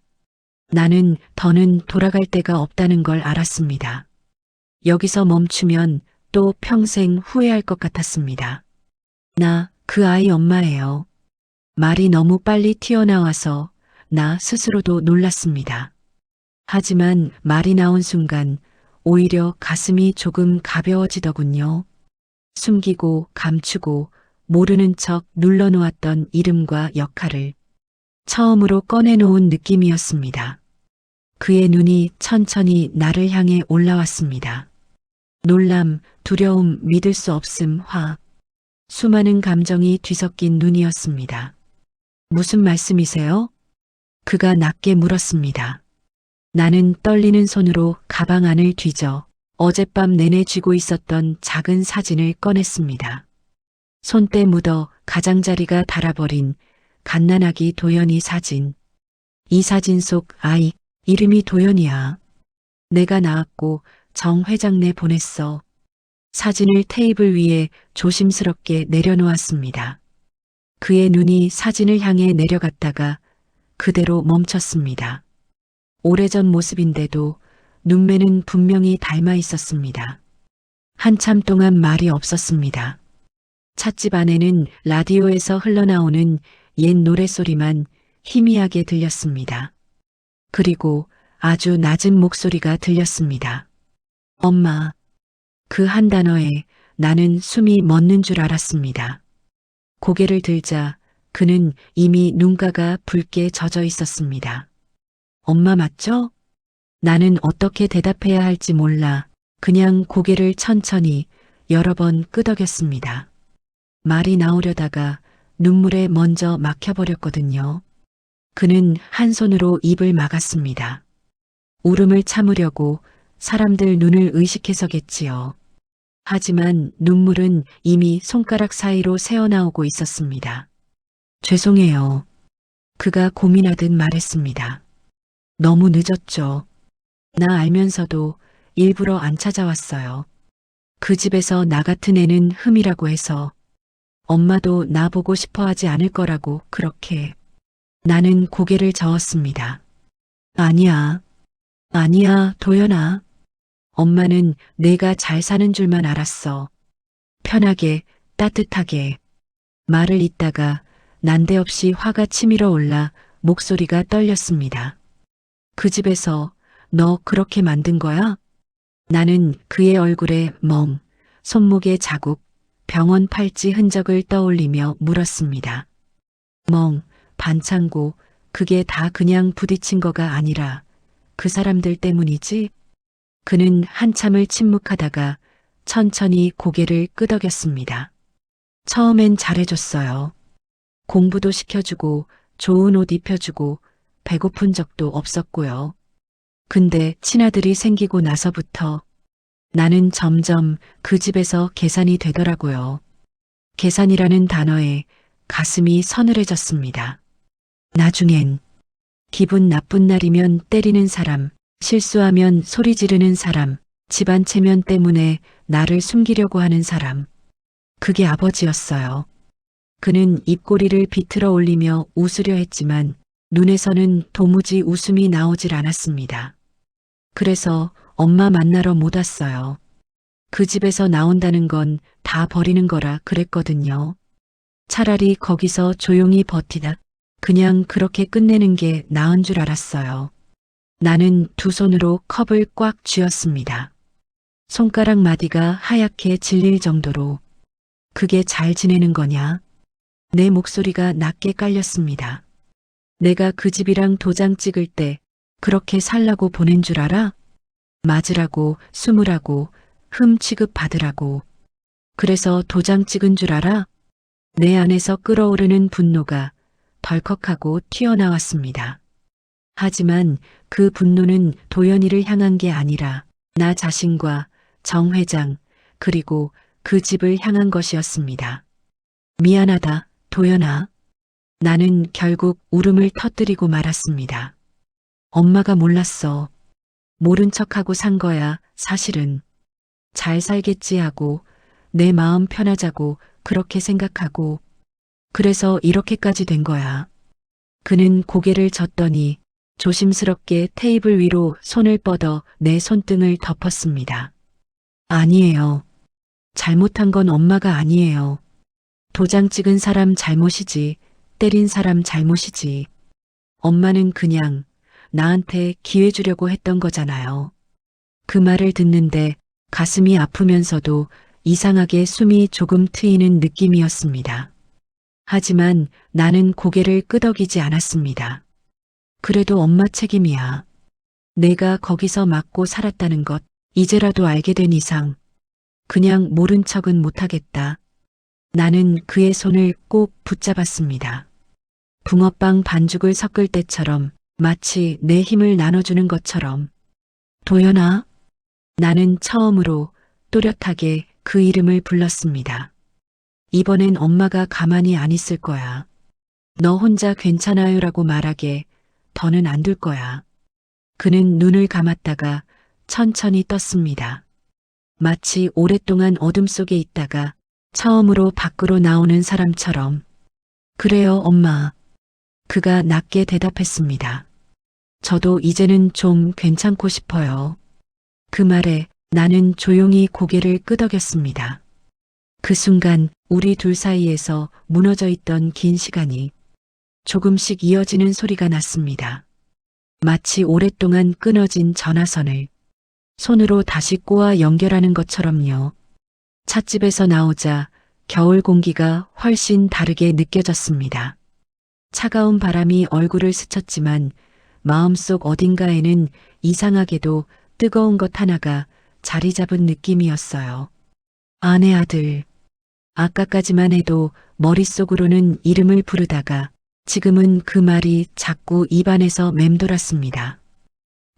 나는 더는 돌아갈 데가 없다는 걸 알았습니다. 여기서 멈추면 또 평생 후회할 것 같았습니다. 나 그 아이 엄마예요. 말이 너무 빨리 튀어나와서 나 스스로도 놀랐습니다. 하지만 말이 나온 순간 오히려 가슴이 조금 가벼워지더군요. 숨기고 감추고 모르는 척 눌러놓았던 이름과 역할을 처음으로 꺼내놓은 느낌이었습니다. 그의 눈이 천천히 나를 향해 올라왔습니다. 놀람, 두려움, 믿을 수 없음, 화. 수많은 감정이 뒤섞인 눈이었습니다. 무슨 말씀이세요? 그가 낮게 물었습니다. 나는 떨리는 손으로 가방 안을 뒤져 어젯밤 내내 쥐고 있었던 작은 사진을 꺼냈습니다. 손때 묻어 가장자리가 닳아버린 갓난아기 도연이 사진. 이 사진 속 아이 이름이 도연이야. 내가 낳았고 정 회장네 보냈어. 사진을 테이블 위에 조심스럽게 내려놓았습니다. 그의 눈이 사진을 향해 내려갔다가 그대로 멈췄습니다. 오래전 모습인데도 눈매는 분명히 닮아 있었습니다. 한참 동안 말이 없었습니다. 찻집 안에는 라디오에서 흘러나오는 옛 노랫소리만 희미하게 들렸습니다. 그리고 아주 낮은 목소리가 들렸습니다. 엄마. 그 한 단어에 나는 숨이 멎는 줄 알았습니다. 고개를 들자 그는 이미 눈가가 붉게 젖어 있었습니다. 엄마 맞죠? 나는 어떻게 대답해야 할지 몰라 그냥 고개를 천천히 여러 번 끄덕였습니다. 말이 나오려다가 눈물에 먼저 막혀버렸거든요. 그는 한 손으로 입을 막았습니다. 울음을 참으려고 사람들 눈을 의식해서겠지요. 하지만 눈물은 이미 손가락 사이로 새어나오고 있었습니다. 죄송해요. 그가 고민하듯 말했습니다. 너무 늦었죠. 나 알면서도 일부러 안 찾아왔어요. 그 집에서 나 같은 애는 흠이라고 해서 엄마도 나 보고 싶어 하지 않을 거라고 그렇게. 나는 고개를 저었습니다. 아니야. 아니야, 도연아. 엄마는 내가 잘 사는 줄만 알았어. 편하게, 따뜻하게. 말을 잇다가 난데없이 화가 치밀어 올라 목소리가 떨렸습니다. 그 집에서 너 그렇게 만든 거야? 나는 그의 얼굴에 멍, 손목에 자국, 병원 팔찌 흔적을 떠올리며 물었습니다. 멍, 반창고, 그게 다 그냥 부딪힌 거가 아니라 그 사람들 때문이지? 그는 한참을 침묵하다가 천천히 고개를 끄덕였습니다. 처음엔 잘해줬어요. 공부도 시켜주고 좋은 옷 입혀주고 배고픈 적도 없었고요. 근데 친아들이 생기고 나서부터 나는 점점 그 집에서 계산이 되더라고요. 계산이라는 단어에 가슴이 서늘해졌습니다. 나중엔 기분 나쁜 날이면 때리는 사람, 실수하면 소리 지르는 사람, 집안 체면 때문에 나를 숨기려고 하는 사람. 그게 아버지였어요. 그는 입꼬리를 비틀어 올리며 웃으려 했지만 눈에서는 도무지 웃음이 나오질 않았습니다. 그래서 엄마 만나러 못 왔어요. 그 집에서 나온다는 건 다 버리는 거라 그랬거든요. 차라리 거기서 조용히 버티다 그냥 그렇게 끝내는 게 나은 줄 알았어요. 나는 두 손으로 컵을 꽉 쥐었습니다. 손가락 마디가 하얗게 질릴 정도로. 그게 잘 지내는 거냐? 내 목소리가 낮게 깔렸습니다. 내가 그 집이랑 도장 찍을 때 그렇게 살라고 보낸 줄 알아? 맞으라고, 숨으라고, 흠 취급 받으라고. 그래서 도장 찍은 줄 알아? 내 안에서 끓어오르는 분노가 덜컥하고 튀어나왔습니다. 하지만 그 분노는 도연이를 향한 게 아니라 나 자신과 정 회장 그리고 그 집을 향한 것이었습니다. 미안하다, 도연아. 나는 결국 울음을 터뜨리고 말았습니다. 엄마가 몰랐어. 모른 척하고 산 거야, 사실은. 잘 살겠지 하고 내 마음 편하자고 그렇게 생각하고 그래서 이렇게까지 된 거야. 그는 고개를 젓더니 조심스럽게 테이블 위로 손을 뻗어 내 손등을 덮었습니다. 아니에요. 잘못한 건 엄마가 아니에요. 도장 찍은 사람 잘못이지, 때린 사람 잘못이지. 엄마는 그냥 나한테 기회 주려고 했던 거잖아요. 그 말을 듣는데 가슴이 아프면서도 이상하게 숨이 조금 트이는 느낌이었습니다. 하지만 나는 고개를 끄덕이지 않았습니다. 그래도 엄마 책임이야. 내가 거기서 맞고 살았다는 것 이제라도 알게 된 이상 그냥 모른 척은 못하겠다. 나는 그의 손을 꼭 붙잡았습니다. 붕어빵 반죽을 섞을 때처럼 마치 내 힘을 나눠주는 것처럼. 도연아. 나는 처음으로 또렷하게 그 이름을 불렀습니다. 이번엔 엄마가 가만히 안 있을 거야. 너 혼자 괜찮아요라고 말하게 더는 안 둘 거야. 그는 눈을 감았다가 천천히 떴습니다. 마치 오랫동안 어둠 속에 있다가 처음으로 밖으로 나오는 사람처럼. 그래요, 엄마. 그가 낮게 대답했습니다. 저도 이제는 좀 괜찮고 싶어요. 그 말에 나는 조용히 고개를 끄덕였습니다. 그 순간 우리 둘 사이에서 무너져 있던 긴 시간이 조금씩 이어지는 소리가 났습니다. 마치 오랫동안 끊어진 전화선을 손으로 다시 꼬아 연결하는 것처럼요. 찻집에서 나오자 겨울 공기가 훨씬 다르게 느껴졌습니다. 차가운 바람이 얼굴을 스쳤지만 마음속 어딘가에는 이상하게도 뜨거운 것 하나가 자리 잡은 느낌이었어요. 아내 아들. 아까까지만 해도 머릿속으로는 이름을 부르다가 지금은 그 말이 자꾸 입안에서 맴돌았습니다.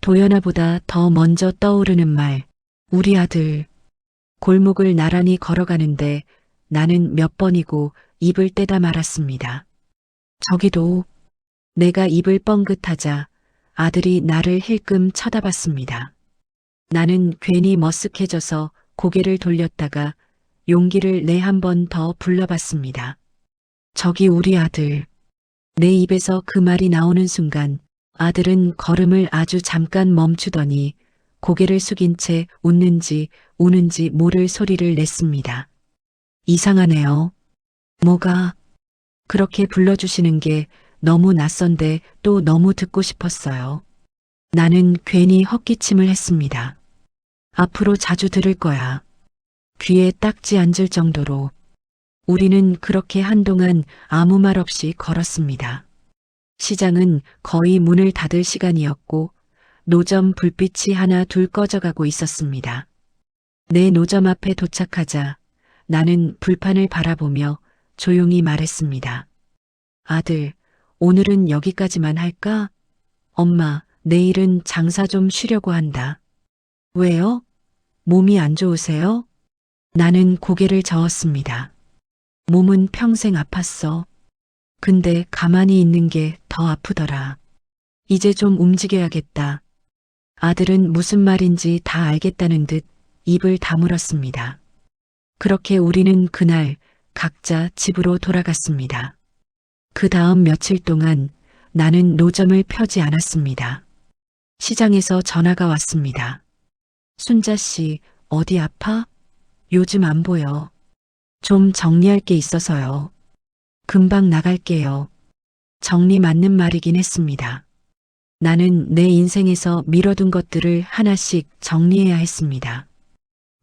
도연아보다 더 먼저 떠오르는 말, 우리 아들. 골목을 나란히 걸어가는데 나는 몇 번이고 입을 떼다 말았습니다. 저기도. 내가 입을 뻥긋하자 아들이 나를 힐끔 쳐다봤습니다. 나는 괜히 머쓱해져서 고개를 돌렸다가 용기를 내 한 번 더 불러봤습니다. 저기 우리 아들. 내 입에서 그 말이 나오는 순간 아들은 걸음을 아주 잠깐 멈추더니 고개를 숙인 채 웃는지 우는지 모를 소리를 냈습니다. 이상하네요. 뭐가? 그렇게 불러주시는 게 너무 낯선데 또 너무 듣고 싶었어요. 나는 괜히 헛기침을 했습니다. 앞으로 자주 들을 거야. 귀에 딱지 앉을 정도로. 우리는 그렇게 한동안 아무 말 없이 걸었습니다. 시장은 거의 문을 닫을 시간이었고 노점 불빛이 하나 둘 꺼져가고 있었습니다. 내 노점 앞에 도착하자 나는 불판을 바라보며 조용히 말했습니다. 아들, 오늘은 여기까지만 할까? 엄마, 내일은 장사 좀 쉬려고 한다. 왜요? 몸이 안 좋으세요? 나는 고개를 저었습니다. 몸은 평생 아팠어. 근데 가만히 있는 게 더 아프더라. 이제 좀 움직여야겠다. 아들은 무슨 말인지 다 알겠다는 듯 입을 다물었습니다. 그렇게 우리는 그날 각자 집으로 돌아갔습니다. 그 다음 며칠 동안 나는 노점을 펴지 않았습니다. 시장에서 전화가 왔습니다. 순자 씨, 어디 아파? 요즘 안 보여. 좀 정리할 게 있어서요. 금방 나갈게요. 정리 맞는 말이긴 했습니다. 나는 내 인생에서 미뤄둔 것들을 하나씩 정리해야 했습니다.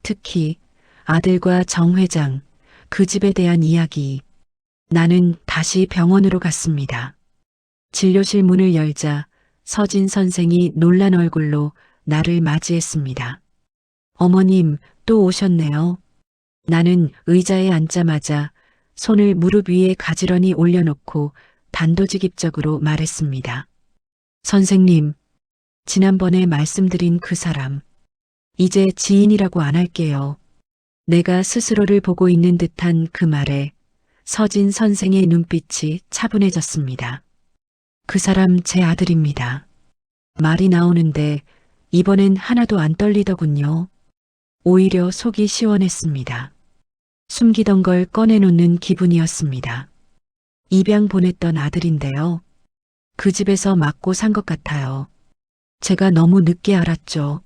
특히 아들과 정 회장, 그 집에 대한 이야기. 나는 다시 병원으로 갔습니다. 진료실 문을 열자 서진 선생이 놀란 얼굴로 나를 맞이했습니다. 어머님, 또 오셨네요. 나는 의자에 앉자마자 손을 무릎 위에 가지런히 올려놓고 단도직입적으로 말했습니다. 선생님, 지난번에 말씀드린 그 사람, 이제 지인이라고 안 할게요. 내가 스스로를 보고 있는 듯한 그 말에 서진 선생의 눈빛이 차분해졌습니다. 그 사람 제 아들입니다. 말이 나오는데 이번엔 하나도 안 떨리더군요. 오히려 속이 시원했습니다. 숨기던 걸 꺼내놓는 기분이었습니다. 입양 보냈던 아들인데요. 그 집에서 맞고 산 것 같아요. 제가 너무 늦게 알았죠.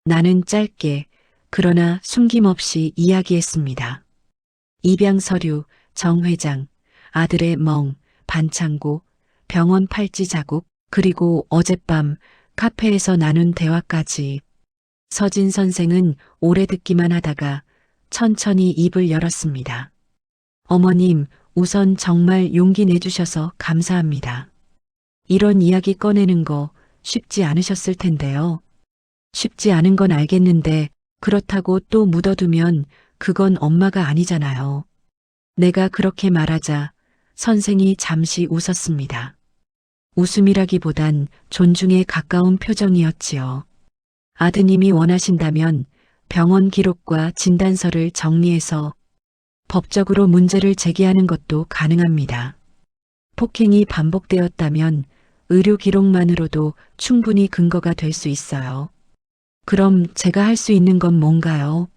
나는 짧게 그러나 숨김없이 이야기했습니다. 입양 서류, 정 회장, 아들의 멍, 반창고, 병원 팔찌 자국, 그리고 어젯밤 카페에서 나눈 대화까지. 서진 선생은 오래 듣기만 하다가 천천히 입을 열었습니다. 어머님, 우선 정말 용기 내주셔서 감사합니다. 이런 이야기 꺼내는 거 쉽지 않으셨을 텐데요. 쉽지 않은 건 알겠는데 그렇다고 또 묻어두면 그건 엄마가 아니잖아요. 내가 그렇게 말하자 선생이 잠시 웃었습니다. 웃음이라기보단 존중에 가까운 표정이었지요. 아드님이 원하신다면 병원 기록과 진단서를 정리해서 법적으로 문제를 제기하는 것도 가능합니다. 폭행이 반복되었다면 의료 기록만으로도 충분히 근거가 될 수 있어요. 그럼 제가 할 수 있는 건 뭔가요?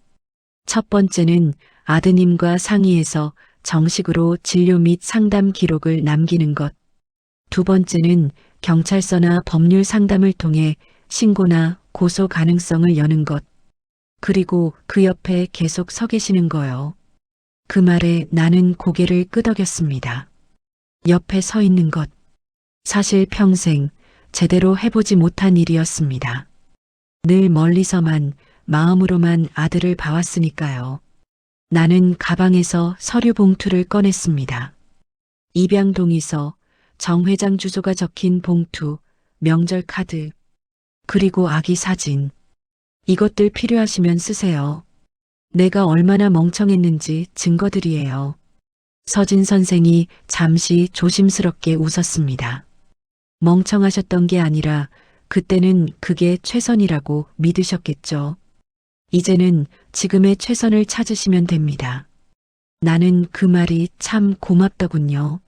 첫 번째는 아드님과 상의해서 정식으로 진료 및 상담 기록을 남기는 것. 두 번째는 경찰서나 법률 상담을 통해 신고나 고소 가능성을 여는 것. 그리고 그 옆에 계속 서 계시는 거요. 그 말에 나는 고개를 끄덕였습니다. 옆에 서 있는 것. 사실 평생 제대로 해보지 못한 일이었습니다. 늘 멀리서만 마음으로만 아들을 봐왔으니까요. 나는 가방에서 서류 봉투를 꺼냈습니다. 입양 동의서, 정 회장 주소가 적힌 봉투, 명절 카드, 그리고 아기 사진. 이것들 필요하시면 쓰세요. 내가 얼마나 멍청했는지 증거들이에요. 서진 선생이 잠시 조심스럽게 웃었습니다. 멍청하셨던 게 아니라 그때는 그게 최선이라고 믿으셨겠죠. 이제는 지금의 최선을 찾으시면 됩니다. 나는 그 말이 참 고맙더군요.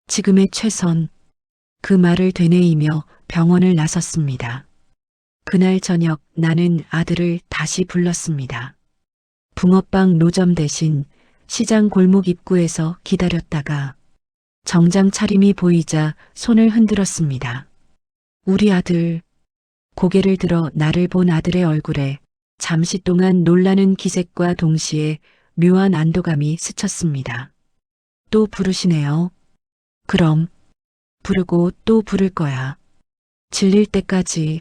지금의 최선. 그 말을 되뇌이며 병원을 나섰습니다. 그날 저녁 나는 아들을 다시 불렀습니다. 붕어빵 노점 대신 시장 골목 입구에서 기다렸다가 정장 차림이 보이자 손을 흔들었습니다. 우리 아들. 고개를 들어 나를 본 아들의 얼굴에 잠시 동안 놀라는 기색과 동시에 묘한 안도감이 스쳤습니다. 또 부르시네요. 그럼 부르고 또 부를 거야. 질릴 때까지.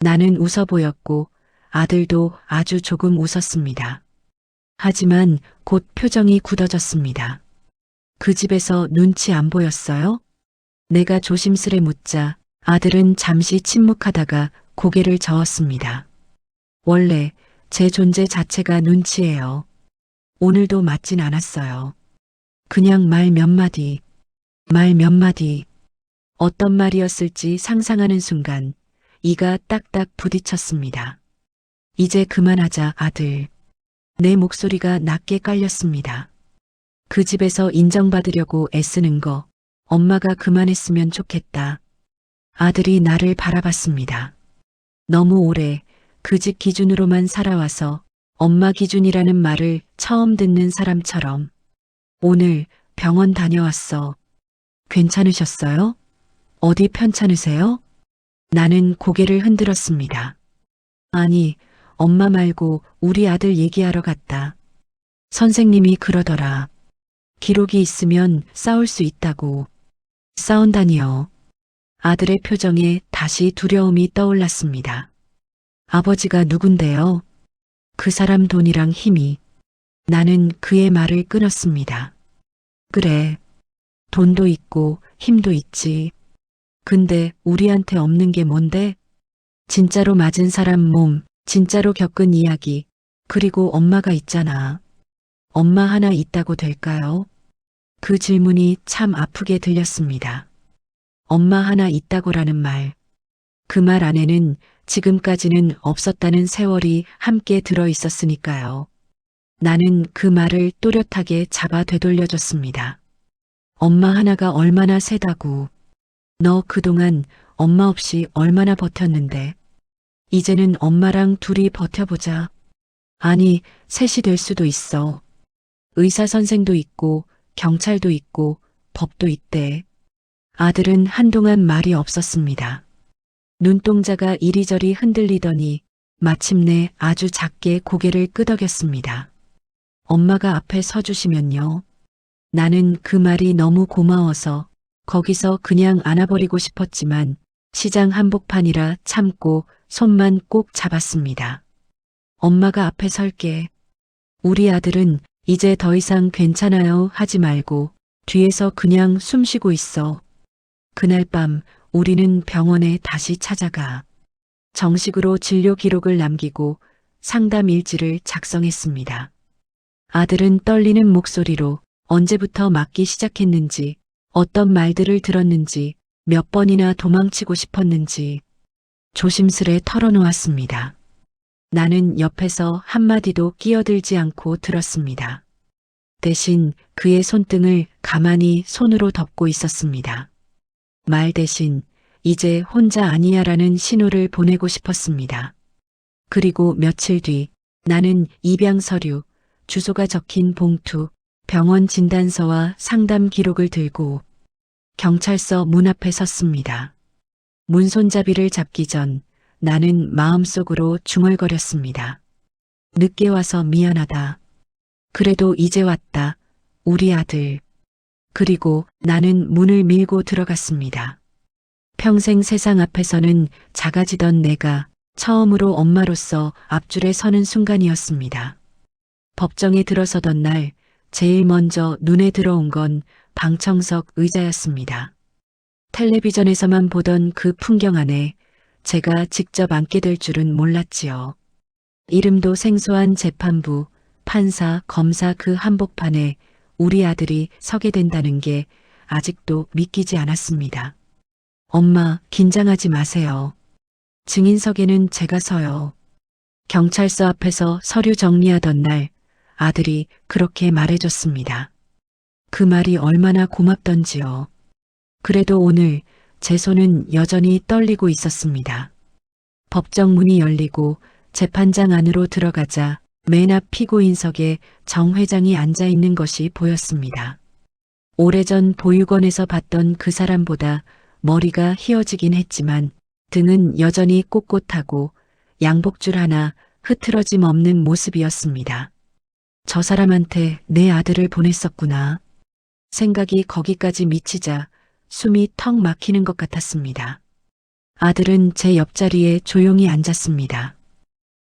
나는 웃어 보였고 아들도 아주 조금 웃었습니다. 하지만 곧 표정이 굳어졌습니다. 그 집에서 눈치 안 보였어요? 내가 조심스레 묻자 아들은 잠시 침묵하다가 고개를 저었습니다. 원래 제 존재 자체가 눈치예요. 오늘도 맞진 않았어요. 그냥 말 몇 마디. 어떤 말이었을지 상상하는 순간 이가 딱딱 부딪혔습니다. 이제 그만하자, 아들. 내 목소리가 낮게 깔렸습니다. 그 집에서 인정받으려고 애쓰는 거 엄마가 그만했으면 좋겠다. 아들이 나를 바라봤습니다. 너무 오래 그 집 기준으로만 살아와서 엄마 기준이라는 말을 처음 듣는 사람처럼. 오늘 병원 다녀왔어. 괜찮으셨어요? 어디 편찮으세요? 나는 고개를 흔들었습니다. 아니, 엄마 말고 우리 아들 얘기하러 갔다. 선생님이 그러더라. 기록이 있으면 싸울 수 있다고. 싸운다니요. 아들의 표정에 다시 두려움이 떠올랐습니다. 아버지가 누군데요? 그 사람 돈이랑 힘이. 나는 그의 말을 끊었습니다. 그래. 돈도 있고 힘도 있지. 근데 우리한테 없는 게 뭔데? 진짜로 맞은 사람 몸, 진짜로 겪은 이야기, 그리고 엄마가 있잖아. 엄마 하나 있다고 될까요? 그 질문이 참 아프게 들렸습니다. 엄마 하나 있다고라는 말. 그 말 안에는 지금까지는 없었다는 세월이 함께 들어 있었으니까요. 나는 그 말을 또렷하게 잡아 되돌려줬습니다. 엄마 하나가 얼마나 세다고. 너 그동안 엄마 없이 얼마나 버텼는데. 이제는 엄마랑 둘이 버텨보자. 아니, 셋이 될 수도 있어. 의사 선생도 있고 경찰도 있고 법도 있대. 아들은 한동안 말이 없었습니다. 눈동자가 이리저리 흔들리더니 마침내 아주 작게 고개를 끄덕였습니다. 엄마가 앞에 서주시면요. 나는 그 말이 너무 고마워서 거기서 그냥 안아버리고 싶었지만 시장 한복판이라 참고 손만 꼭 잡았습니다. 엄마가 앞에 설게. 우리 아들은 이제 더 이상 괜찮아요 하지 말고 뒤에서 그냥 숨 쉬고 있어. 그날 밤 우리는 병원에 다시 찾아가 정식으로 진료 기록을 남기고 상담 일지를 작성했습니다. 아들은 떨리는 목소리로 언제부터 맞기 시작했는지, 어떤 말들을 들었는지, 몇 번이나 도망치고 싶었는지 조심스레 털어놓았습니다. 나는 옆에서 한마디도 끼어들지 않고 들었습니다. 대신 그의 손등을 가만히 손으로 덮고 있었습니다. 말 대신 이제 혼자 아니야라는 신호를 보내고 싶었습니다. 그리고 며칠 뒤 나는 입양 서류, 주소가 적힌 봉투, 병원 진단서와 상담 기록을 들고 경찰서 문 앞에 섰습니다. 문손잡이를 잡기 전 나는 마음속으로 중얼거렸습니다. 늦게 와서 미안하다. 그래도 이제 왔다. 우리 아들. 그리고 나는 문을 밀고 들어갔습니다. 평생 세상 앞에서는 작아지던 내가 처음으로 엄마로서 앞줄에 서는 순간이었습니다. 법정에 들어서던 날 제일 먼저 눈에 들어온 건 방청석 의자였습니다. 텔레비전에서만 보던 그 풍경 안에 제가 직접 앉게 될 줄은 몰랐지요. 이름도 생소한 재판부, 판사, 검사 그 한복판에 우리 아들이 서게 된다는 게 아직도 믿기지 않았습니다. 엄마, 긴장하지 마세요. 증인석에는 제가 서요. 경찰서 앞에서 서류 정리하던 날 아들이 그렇게 말해줬습니다. 그 말이 얼마나 고맙던지요. 그래도 오늘 제 손은 여전히 떨리고 있었습니다. 법정 문이 열리고 재판장 안으로 들어가자 맨 앞 피고인석에 정 회장이 앉아 있는 것이 보였습니다. 오래전 보육원에서 봤던 그 사람보다 머리가 휘어지긴 했지만 등은 여전히 꼿꼿하고 양복줄 하나 흐트러짐 없는 모습이었습니다. 저 사람한테 내 아들을 보냈었구나. 생각이 거기까지 미치자 숨이 턱 막히는 것 같았습니다. 아들은 제 옆자리에 조용히 앉았습니다.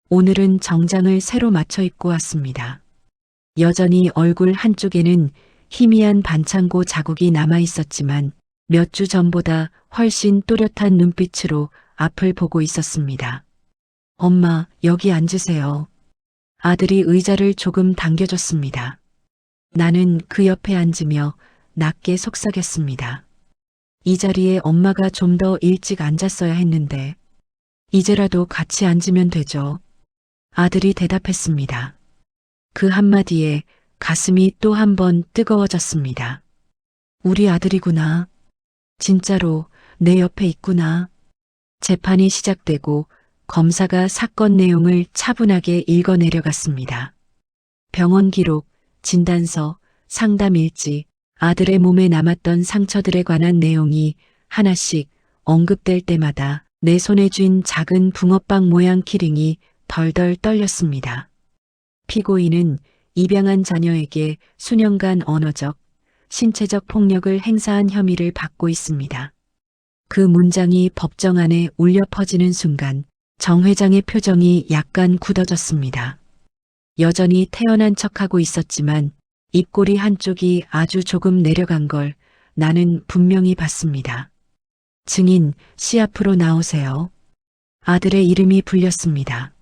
오늘은 정장을 새로 맞춰 입고 왔습니다. 여전히 얼굴 한쪽에는 희미한 반창고 자국이 남아 있었지만 몇 주 전보다 훨씬 또렷한 눈빛으로 앞을 보고 있었습니다. 엄마, 여기 앉으세요. 아들이 의자를 조금 당겨줬습니다. 나는 그 옆에 앉으며 낮게 속삭였습니다. 이 자리에 엄마가 좀 더 일찍 앉았어야 했는데 이제라도 같이 앉으면 되죠. 아들이 대답했습니다. 그 한마디에 가슴이 또 한 번 뜨거워졌습니다. 우리 아들이구나. 진짜로 내 옆에 있구나. 재판이 시작되고 검사가 사건 내용을 차분하게 읽어 내려갔습니다. 병원 기록, 진단서, 상담 일지, 아들의 몸에 남았던 상처들에 관한 내용이 하나씩 언급될 때마다 내 손에 쥔 작은 붕어빵 모양 키링이 덜덜 떨렸습니다. 피고인은 입양한 자녀에게 수년간 언어적, 신체적 폭력을 행사한 혐의를 받고 있습니다. 그 문장이 법정 안에 울려 퍼지는 순간 정 회장의 표정이 약간 굳어졌습니다. 여전히 태연한 척하고 있었지만 입꼬리 한쪽이 아주 조금 내려간 걸 나는 분명히 봤습니다. 증인, 씨 앞으로 나오세요. 아들의 이름이 불렸습니다.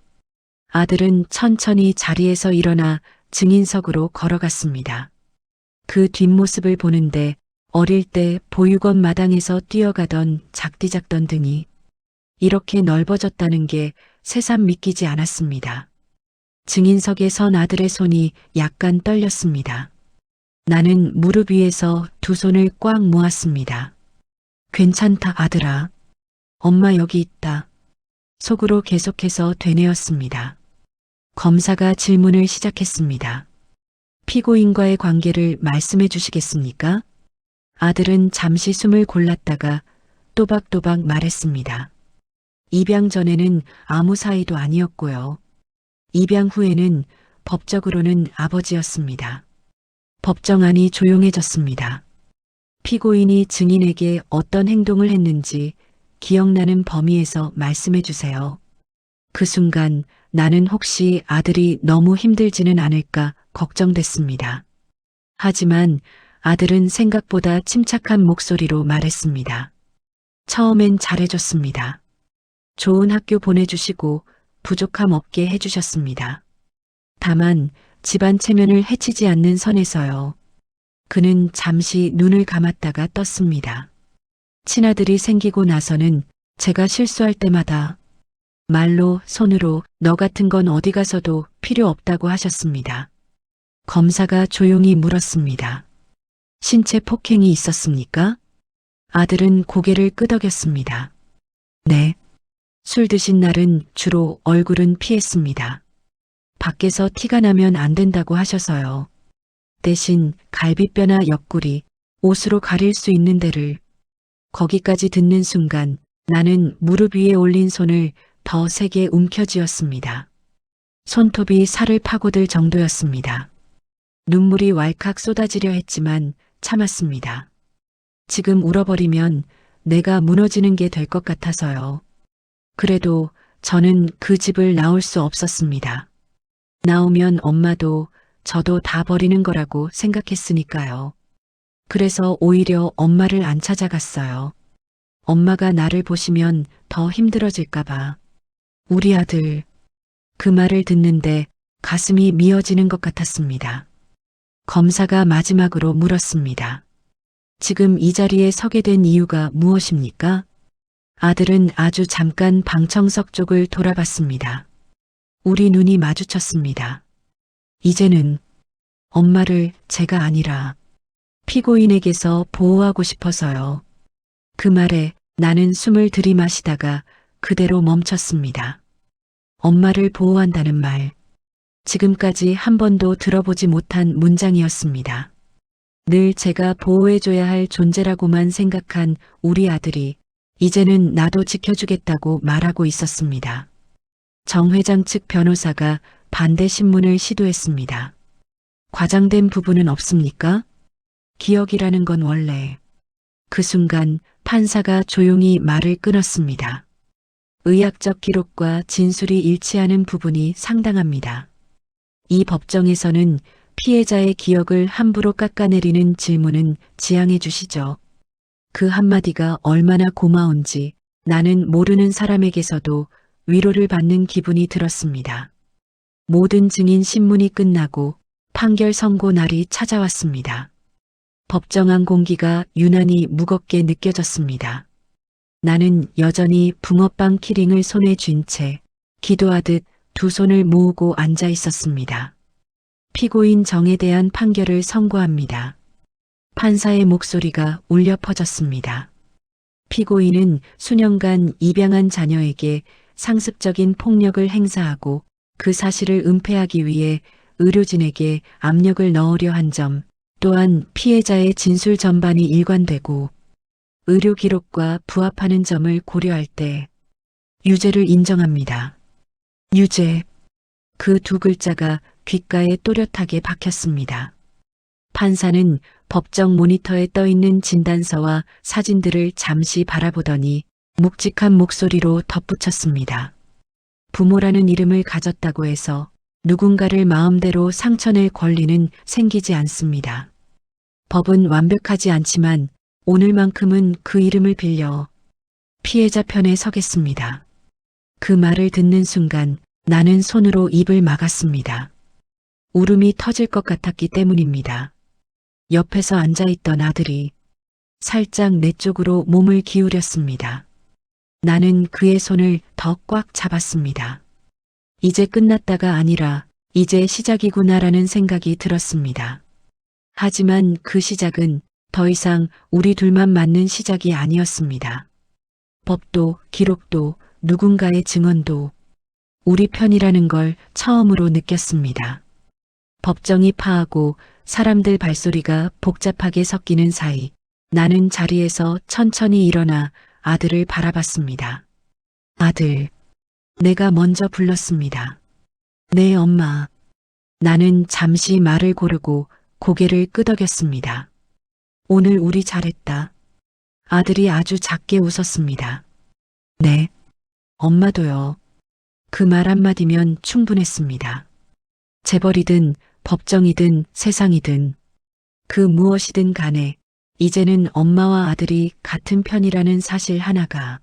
아들은 천천히 자리에서 일어나 증인석으로 걸어갔습니다. 그 뒷모습을 보는데 어릴 때 보육원 마당에서 뛰어가던 작디작던 등이 이렇게 넓어졌다는 게 새삼 믿기지 않았습니다. 증인석에 선 아들의 손이 약간 떨렸습니다. 나는 무릎 위에서 두 손을 꽉 모았습니다. 괜찮다, 아들아. 엄마 여기 있다. 속으로 계속해서 되뇌었습니다. 검사가 질문을 시작했습니다. 피고인과의 관계를 말씀해 주시겠습니까? 아들은 잠시 숨을 골랐다가 또박또박 말했습니다. 입양 전에는 아무 사이도 아니었고요. 입양 후에는 법적으로는 아버지였습니다. 법정안이 조용해졌습니다. 피고인이 증인에게 어떤 행동을 했는지 기억나는 범위에서 말씀해 주세요. 그 순간 나는 혹시 아들이 너무 힘들지는 않을까 걱정됐습니다. 하지만 아들은 생각보다 침착한 목소리로 말했습니다. 처음엔 잘해줬습니다. 좋은 학교 보내주시고 부족함 없게 해주셨습니다. 다만 집안 체면을 해치지 않는 선에서요. 그는 잠시 눈을 감았다가 떴습니다. 친아들이 생기고 나서는 제가 실수할 때마다 말로, 손으로 너 같은 건 어디 가서도 필요 없다고 하셨습니다. 검사가 조용히 물었습니다. 신체 폭행이 있었습니까? 아들은 고개를 끄덕였습니다. 네. 술 드신 날은 주로 얼굴은 피했습니다. 밖에서 티가 나면 안 된다고 하셔서요. 대신 갈비뼈나 옆구리, 옷으로 가릴 수 있는 데를 거기까지 듣는 순간 나는 무릎 위에 올린 손을 더 세게 움켜쥐었습니다. 손톱이 살을 파고들 정도였습니다. 눈물이 왈칵 쏟아지려 했지만 참았습니다. 지금 울어버리면 내가 무너지는 게 될 것 같아서요. 그래도 저는 그 집을 나올 수 없었습니다. 나오면 엄마도 저도 다 버리는 거라고 생각했으니까요. 그래서 오히려 엄마를 안 찾아갔어요. 엄마가 나를 보시면 더 힘들어질까봐. 우리 아들. 그 말을 듣는데 가슴이 미어지는 것 같았습니다. 검사가 마지막으로 물었습니다. 지금 이 자리에 서게 된 이유가 무엇입니까? 아들은 아주 잠깐 방청석 쪽을 돌아봤습니다. 우리 눈이 마주쳤습니다. 이제는 엄마를 제가 아니라 피고인에게서 보호하고 싶어서요. 그 말에 나는 숨을 들이마시다가 그대로 멈췄습니다. 엄마를 보호한다는 말. 지금까지 한 번도 들어보지 못한 문장이었습니다. 늘 제가 보호해줘야 할 존재라고만 생각한 우리 아들이 이제는 나도 지켜주겠다고 말하고 있었습니다. 정 회장 측 변호사가 반대 신문을 시도했습니다. 과장된 부분은 없습니까? 기억이라는 건 원래. 그 순간 판사가 조용히 말을 끊었습니다. 의학적 기록과 진술이 일치하는 부분이 상당합니다. 이 법정에서는 피해자의 기억을 함부로 깎아내리는 질문은 지양해 주시죠. 그 한마디가 얼마나 고마운지 나는 모르는 사람에게서도 위로를 받는 기분이 들었습니다. 모든 증인 신문이 끝나고 판결 선고 날이 찾아왔습니다. 법정안 공기가 유난히 무겁게 느껴졌습니다. 나는 여전히 붕어빵 키링을 손에 쥔 채 기도하듯 두 손을 모으고 앉아 있었습니다. 피고인 정에 대한 판결을 선고합니다. 판사의 목소리가 울려 퍼졌습니다. 피고인은 수년간 입양한 자녀에게 상습적인 폭력을 행사하고 그 사실을 은폐하기 위해 의료진에게 압력을 넣으려 한 점, 또한 피해자의 진술 전반이 일관되고 의료 기록과 부합하는 점을 고려할 때 유죄를 인정합니다. 유죄. 그 두 글자가 귓가에 또렷하게 박혔습니다. 판사는 법정 모니터에 떠있는 진단서와 사진들을 잠시 바라보더니 묵직한 목소리로 덧붙였습니다. 부모라는 이름을 가졌다고 해서 누군가를 마음대로 상처낼 권리는 생기지 않습니다. 법은 완벽하지 않지만 오늘만큼은 그 이름을 빌려 피해자 편에 서겠습니다. 그 말을 듣는 순간 나는 손으로 입을 막았습니다. 울음이 터질 것 같았기 때문입니다. 옆에서 앉아있던 아들이 살짝 내 쪽으로 몸을 기울였습니다. 나는 그의 손을 더 꽉 잡았습니다. 이제 끝났다가 아니라 이제 시작이구나라는 생각이 들었습니다. 하지만 그 시작은 더 이상 우리 둘만 맞는 시작이 아니었습니다. 법도 기록도 누군가의 증언도 우리 편이라는 걸 처음으로 느꼈습니다. 법정이 파하고 사람들 발소리가 복잡하게 섞이는 사이 나는 자리에서 천천히 일어나 아들을 바라봤습니다. 아들. 내가 먼저 불렀습니다. 네, 엄마. 나는 잠시 말을 고르고 고개를 끄덕였습니다. 오늘 우리 잘했다. 아들이 아주 작게 웃었습니다. 네. 엄마도요. 그 말 한마디면 충분했습니다. 재벌이든 법정이든 세상이든 그 무엇이든 간에 이제는 엄마와 아들이 같은 편이라는 사실 하나가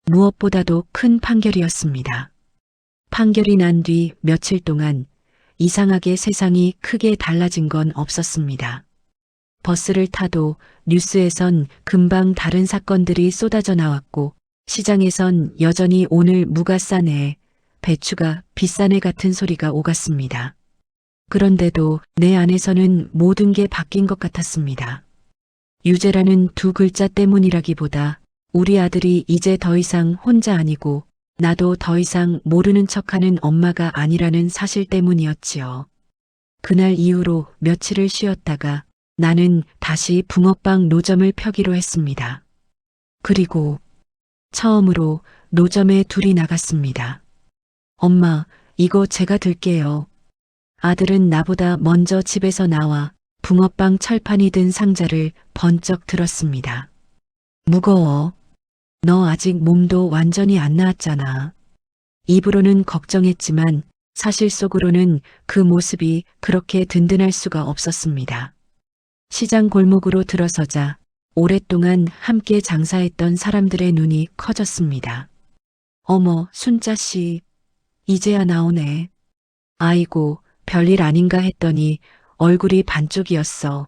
무엇보다도 큰 판결이었습니다. 판결이 난 뒤 며칠 동안 이상하게 세상이 크게 달라진 건 없었습니다. 버스를 타도 뉴스에선 금방 다른 사건들이 쏟아져 나왔고 시장에선 여전히 오늘 무가 싸네, 배추가 비싸네 같은 소리가 오갔습니다. 그런데도 내 안에서는 모든 게 바뀐 것 같았습니다. 유죄라는 두 글자 때문이라기보다 우리 아들이 이제 더 이상 혼자 아니고 나도 더 이상 모르는 척하는 엄마가 아니라는 사실 때문이었지요. 그날 이후로 며칠을 쉬었다가 나는 다시 붕어빵 노점을 펴기로 했습니다. 그리고 처음으로 노점에 둘이 나갔습니다. 엄마, 이거 제가 들게요. 아들은 나보다 먼저 집에서 나와 붕어빵 철판이 든 상자를 번쩍 들었습니다. 무거워. 너 아직 몸도 완전히 안 나았잖아. 입으로는 걱정했지만 사실 속으로는 그 모습이 그렇게 든든할 수가 없었습니다. 시장 골목으로 들어서자 오랫동안 함께 장사했던 사람들의 눈이 커졌습니다. 어머, 순자씨. 이제야 나오네. 아이고, 별일 아닌가 했더니 얼굴이 반쪽이었어.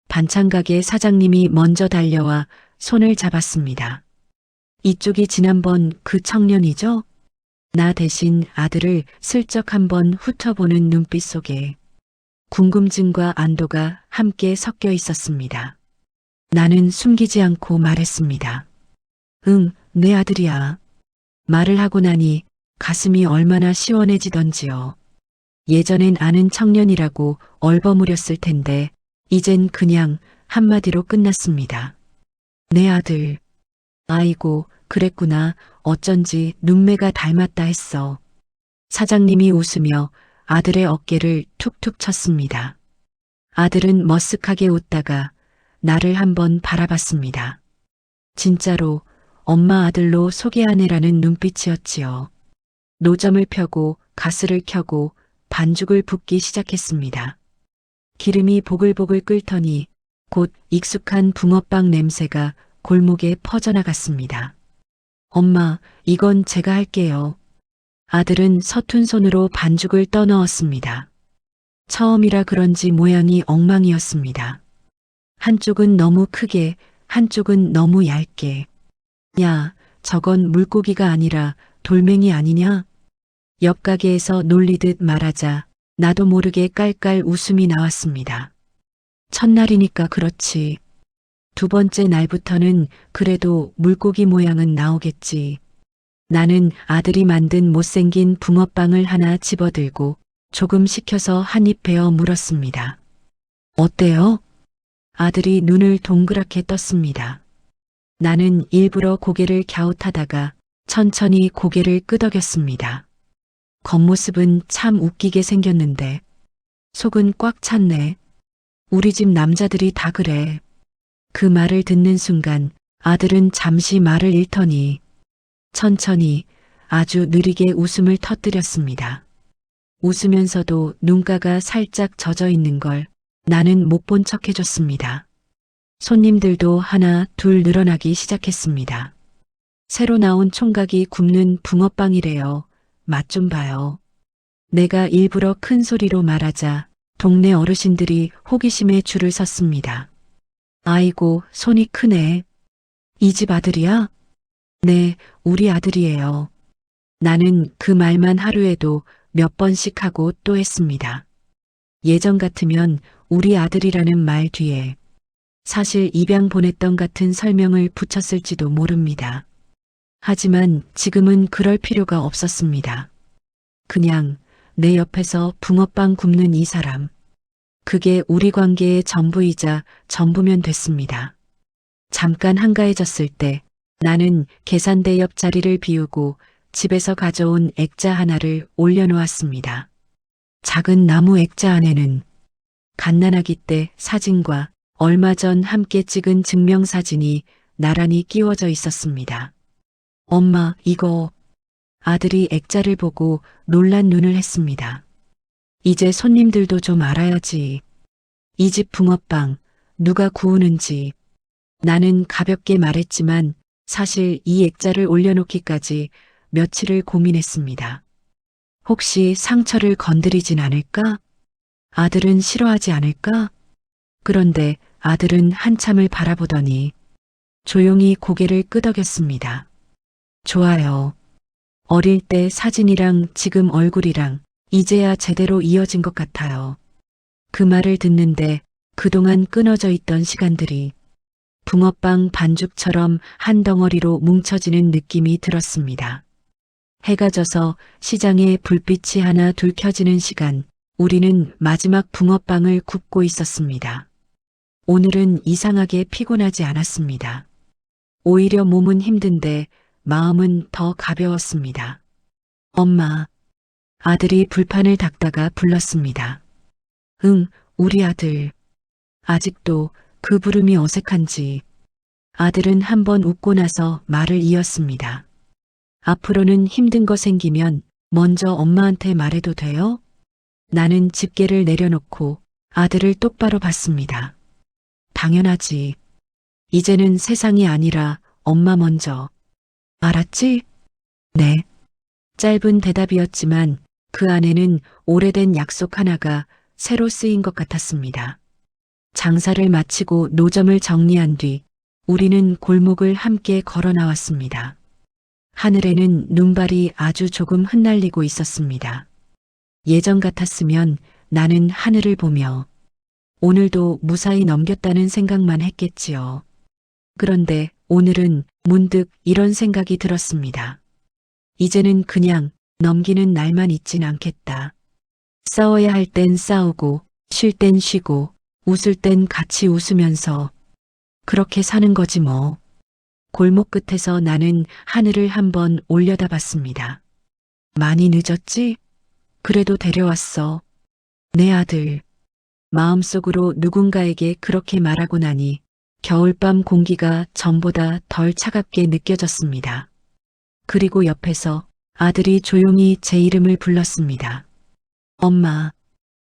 반찬가게 사장님이 먼저 달려와 손을 잡았습니다. 이쪽이 지난번 그 청년이죠? 나 대신 아들을 슬쩍 한번 훑어보는 눈빛 속에 궁금증과 안도가 함께 섞여 있었습니다. 나는 숨기지 않고 말했습니다. 응, 내 아들이야. 말을 하고 나니 가슴이 얼마나 시원해지던지요. 예전엔 아는 청년이라고 얼버무렸을 텐데 이젠 그냥 한마디로 끝났습니다. 내 아들. 아이고, 그랬구나. 어쩐지 눈매가 닮았다 했어. 사장님이 웃으며 아들의 어깨를 툭툭 쳤습니다. 아들은 머쓱하게 웃다가 나를 한번 바라봤습니다. 진짜로 엄마 아들로 소개하네라는 눈빛이었지요. 노점을 펴고 가스를 켜고 반죽을 붓기 시작했습니다. 기름이 보글보글 끓더니 곧 익숙한 붕어빵 냄새가 골목에 퍼져나갔습니다. 엄마, 이건 제가 할게요. 아들은 서툰 손으로 반죽을 떠넣었습니다. 처음이라 그런지 모양이 엉망이었습니다. 한쪽은 너무 크게, 한쪽은 너무 얇게. 야, 저건 물고기가 아니라 돌멩이 아니냐? 옆 가게에서 놀리듯 말하자 나도 모르게 깔깔 웃음이 나왔습니다. 첫날이니까 그렇지. 두 번째 날부터는 그래도 물고기 모양은 나오겠지. 나는 아들이 만든 못생긴 붕어빵을 하나 집어들고 조금 식혀서 한 입 베어 물었습니다. 어때요? 아들이 눈을 동그랗게 떴습니다. 나는 일부러 고개를 갸웃하다가 천천히 고개를 끄덕였습니다. 겉모습은 참 웃기게 생겼는데 속은 꽉 찼네. 우리 집 남자들이 다 그래. 그 말을 듣는 순간 아들은 잠시 말을 잃더니 천천히 아주 느리게 웃음을 터뜨렸습니다. 웃으면서도 눈가가 살짝 젖어 있는 걸 나는 못 본 척 해줬습니다. 손님들도 하나 둘 늘어나기 시작했습니다. 새로 나온 총각이 굽는 붕어빵이래요. 맛 좀 봐요. 내가 일부러 큰 소리로 말하자 동네 어르신들이 호기심에 줄을 섰습니다. 아이고, 손이 크네. 이 집 아들이야? 네, 우리 아들이에요. 나는 그 말만 하루에도 몇 번씩 하고 또 했습니다. 예전 같으면 우리 아들이라는 말 뒤에 사실 입양 보냈던 같은 설명을 붙였을지도 모릅니다. 하지만 지금은 그럴 필요가 없었습니다. 그냥 내 옆에서 붕어빵 굽는 이 사람. 그게 우리 관계의 전부이자 전부면 됐습니다. 잠깐 한가해졌을 때 나는 계산대 옆 자리를 비우고 집에서 가져온 액자 하나를 올려놓았습니다. 작은 나무 액자 안에는 갓난아기 때 사진과 얼마 전 함께 찍은 증명사진이 나란히 끼워져 있었습니다. 엄마, 이거. 아들이 액자를 보고 놀란 눈을 했습니다. 이제 손님들도 좀 알아야지. 이 집 붕어빵 누가 구우는지. 나는 가볍게 말했지만 사실 이 액자를 올려놓기까지 며칠을 고민했습니다. 혹시 상처를 건드리진 않을까? 아들은 싫어하지 않을까? 그런데 아들은 한참을 바라보더니 조용히 고개를 끄덕였습니다. 좋아요. 어릴 때 사진이랑 지금 얼굴이랑 이제야 제대로 이어진 것 같아요. 그 말을 듣는데 그동안 끊어져 있던 시간들이 붕어빵 반죽처럼 한 덩어리로 뭉쳐지는 느낌이 들었습니다. 해가 져서 시장에 불빛이 하나 둘 켜지는 시간, 우리는 마지막 붕어빵을 굽고 있었습니다. 오늘은 이상하게 피곤하지 않았습니다. 오히려 몸은 힘든데 마음은 더 가벼웠습니다. 엄마. 아들이 불판을 닦다가 불렀습니다. 응, 우리 아들. 아직도 그 부름이 어색한지 아들은 한번 웃고 나서 말을 이었습니다. 앞으로는 힘든 거 생기면 먼저 엄마한테 말해도 돼요? 나는 집게를 내려놓고 아들을 똑바로 봤습니다. 당연하지. 이제는 세상이 아니라 엄마 먼저. 알았지? 네. 짧은 대답이었지만 그 안에는 오래된 약속 하나가 새로 쓰인 것 같았습니다. 장사를 마치고 노점을 정리한 뒤 우리는 골목을 함께 걸어 나왔습니다. 하늘에는 눈발이 아주 조금 흩날리고 있었습니다. 예전 같았으면 나는 하늘을 보며 오늘도 무사히 넘겼다는 생각만 했겠지요. 그런데 오늘은 문득 이런 생각이 들었습니다. 이제는 그냥 넘기는 날만 있진 않겠다. 싸워야 할 땐 싸우고 쉴 땐 쉬고 웃을 땐 같이 웃으면서 그렇게 사는 거지 뭐. 골목 끝에서 나는 하늘을 한번 올려다봤습니다. 많이 늦었지? 그래도 데려왔어. 내 아들. 마음속으로 누군가에게 그렇게 말하고 나니 겨울밤 공기가 전보다 덜 차갑게 느껴졌습니다. 그리고 옆에서 아들이 조용히 제 이름을 불렀습니다. 엄마.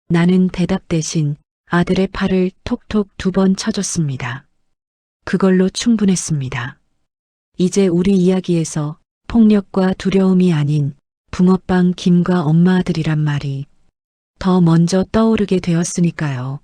나는 대답 대신 아들의 팔을 톡톡 2번 쳐줬습니다. 그걸로 충분했습니다. 이제 우리 이야기에서 폭력과 두려움이 아닌 붕어빵 김과 엄마 아들이란 말이 더 먼저 떠오르게 되었으니까요.